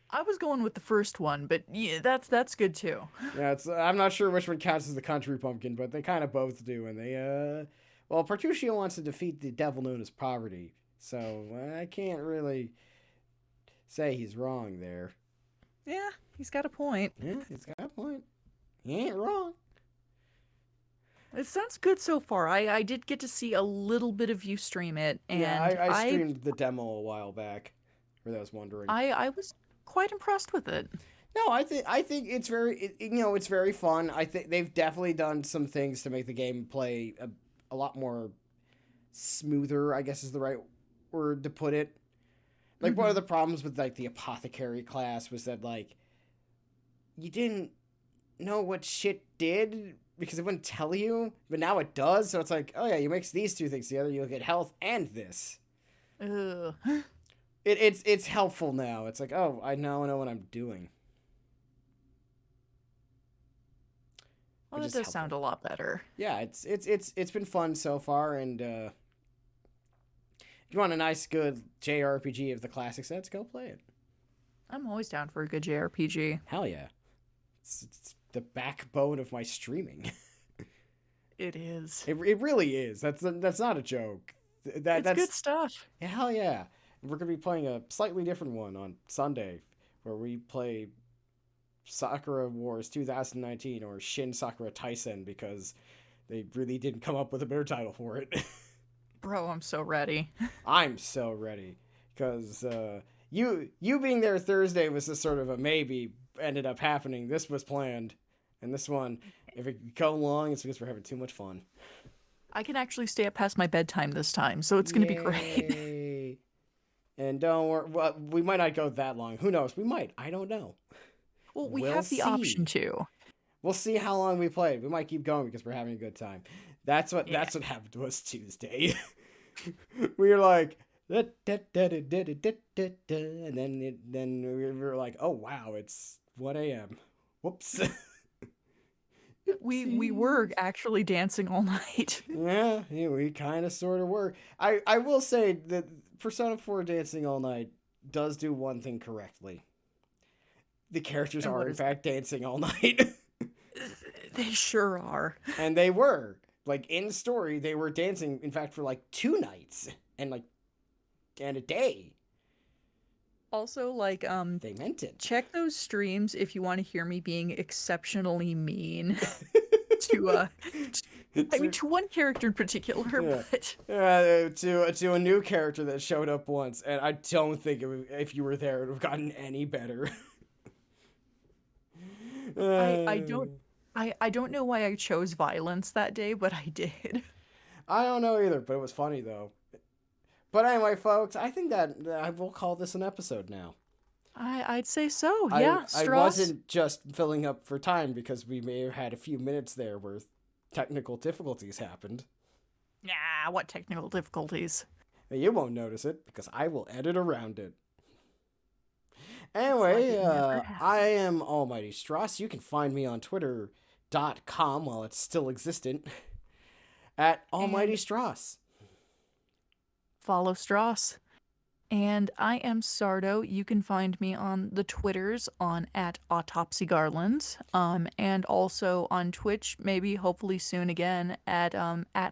S2: I was going with the first one, but yeah, that's good too.
S1: Yeah, I'm not sure which one counts as the country pumpkin, but they kind of both do, and they, well, Portuccio wants to defeat the devil known as poverty, so I can't really say he's wrong there.
S2: Yeah, he's got a point.
S1: Yeah, he's got a point. He ain't wrong.
S2: It sounds good so far. I did get to see a little bit of you stream it, and
S1: yeah, I streamed the demo a while back, for those wondering.
S2: I was quite impressed with it.
S1: No, I think it's very, it's very fun. I think they've definitely done some things to make the gameplay a lot more smoother, I guess is the right word to put it. Like, one of the problems with, like, the apothecary class was that, like, you didn't know what shit did because it wouldn't tell you, but now it does, so it's like, oh yeah, you mix these 2 things together, you'll get health and this.
S2: Ugh.
S1: It's helpful now. It's like, oh, I now know what I'm doing.
S2: Well, that does sound a lot better.
S1: Yeah, it's been fun so far, and if you want a nice, good JRPG of the classic sets, go play it.
S2: I'm always down for a good JRPG.
S1: Hell yeah. It's the backbone of my streaming.
S2: It is.
S1: It really is. That's not a joke. That's
S2: good stuff.
S1: Yeah, hell yeah. We're going to be playing a slightly different one on Sunday, where we play Sakura Wars 2019, or Shin Sakura Taisen, because they really didn't come up with a better title for it.
S2: Bro, I'm so ready.
S1: I'm so ready, because you being there Thursday was just sort of a maybe, ended up happening. This was planned, and this one, if it go long, it's because we're having too much fun.
S2: I can actually stay up past my bedtime this time, so it's going to be great.
S1: And don't worry, well, we might not go that long. Who knows? We might. I don't know.
S2: Well, we'll have the option to.
S1: We'll see how long we play. We might keep going because we're having a good time. That's what happened to us Tuesday. We were like, and then we were like, oh wow, it's 1 a.m. Whoops.
S2: We were actually dancing all night.
S1: Yeah, we kind of sort of were. I will say that Persona 4 Dancing All Night does do one thing correctly. The characters are in fact dancing all night.
S2: They sure are.
S1: And they were. Like, in story, they were dancing, in fact, for like 2 nights and a day.
S2: Also, like,
S1: they meant it.
S2: Check those streams if you want to hear me being exceptionally mean to one character in particular,
S1: yeah.
S2: but
S1: to a new character that showed up once, and I don't think if you were there, it would have gotten any better.
S2: I don't know why I chose violence that day, but I did.
S1: I don't know either, but it was funny though. But anyway, folks, I think that I will call this an episode now.
S2: I'd say so, yeah.
S1: I wasn't just filling up for time because we may have had a few minutes there where technical difficulties happened.
S2: Yeah, what technical difficulties?
S1: You won't notice it because I will edit around it. Anyway, I am Almighty Stross. You can find me on Twitter.com while it's still existent at Almighty Stross.
S2: Follow Stross. And I am Sardo. You can find me on the Twitters on at AutopsyGarland, and also on Twitch, maybe hopefully soon again at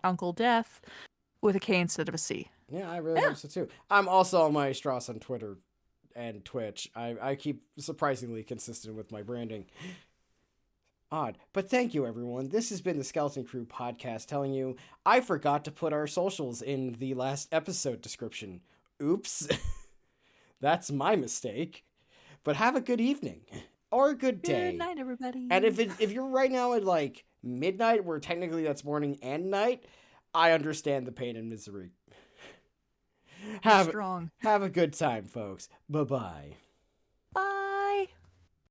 S2: Uncle Death with a K instead of a C.
S1: Yeah, I really hope so too. I'm also Almighty Stross on Twitter and Twitch. I keep surprisingly consistent with my branding. Odd. But thank you, everyone. This has been the Skeleton Crew podcast telling you I forgot to put our socials in the last episode description. Oops. That's my mistake. But have a good evening, or a good
S2: Good
S1: day.
S2: night, everybody.
S1: And if you're right now at like midnight, where technically that's morning and night, I understand the pain and misery.
S2: You're strong.
S1: Have a good time, folks. Bye-bye.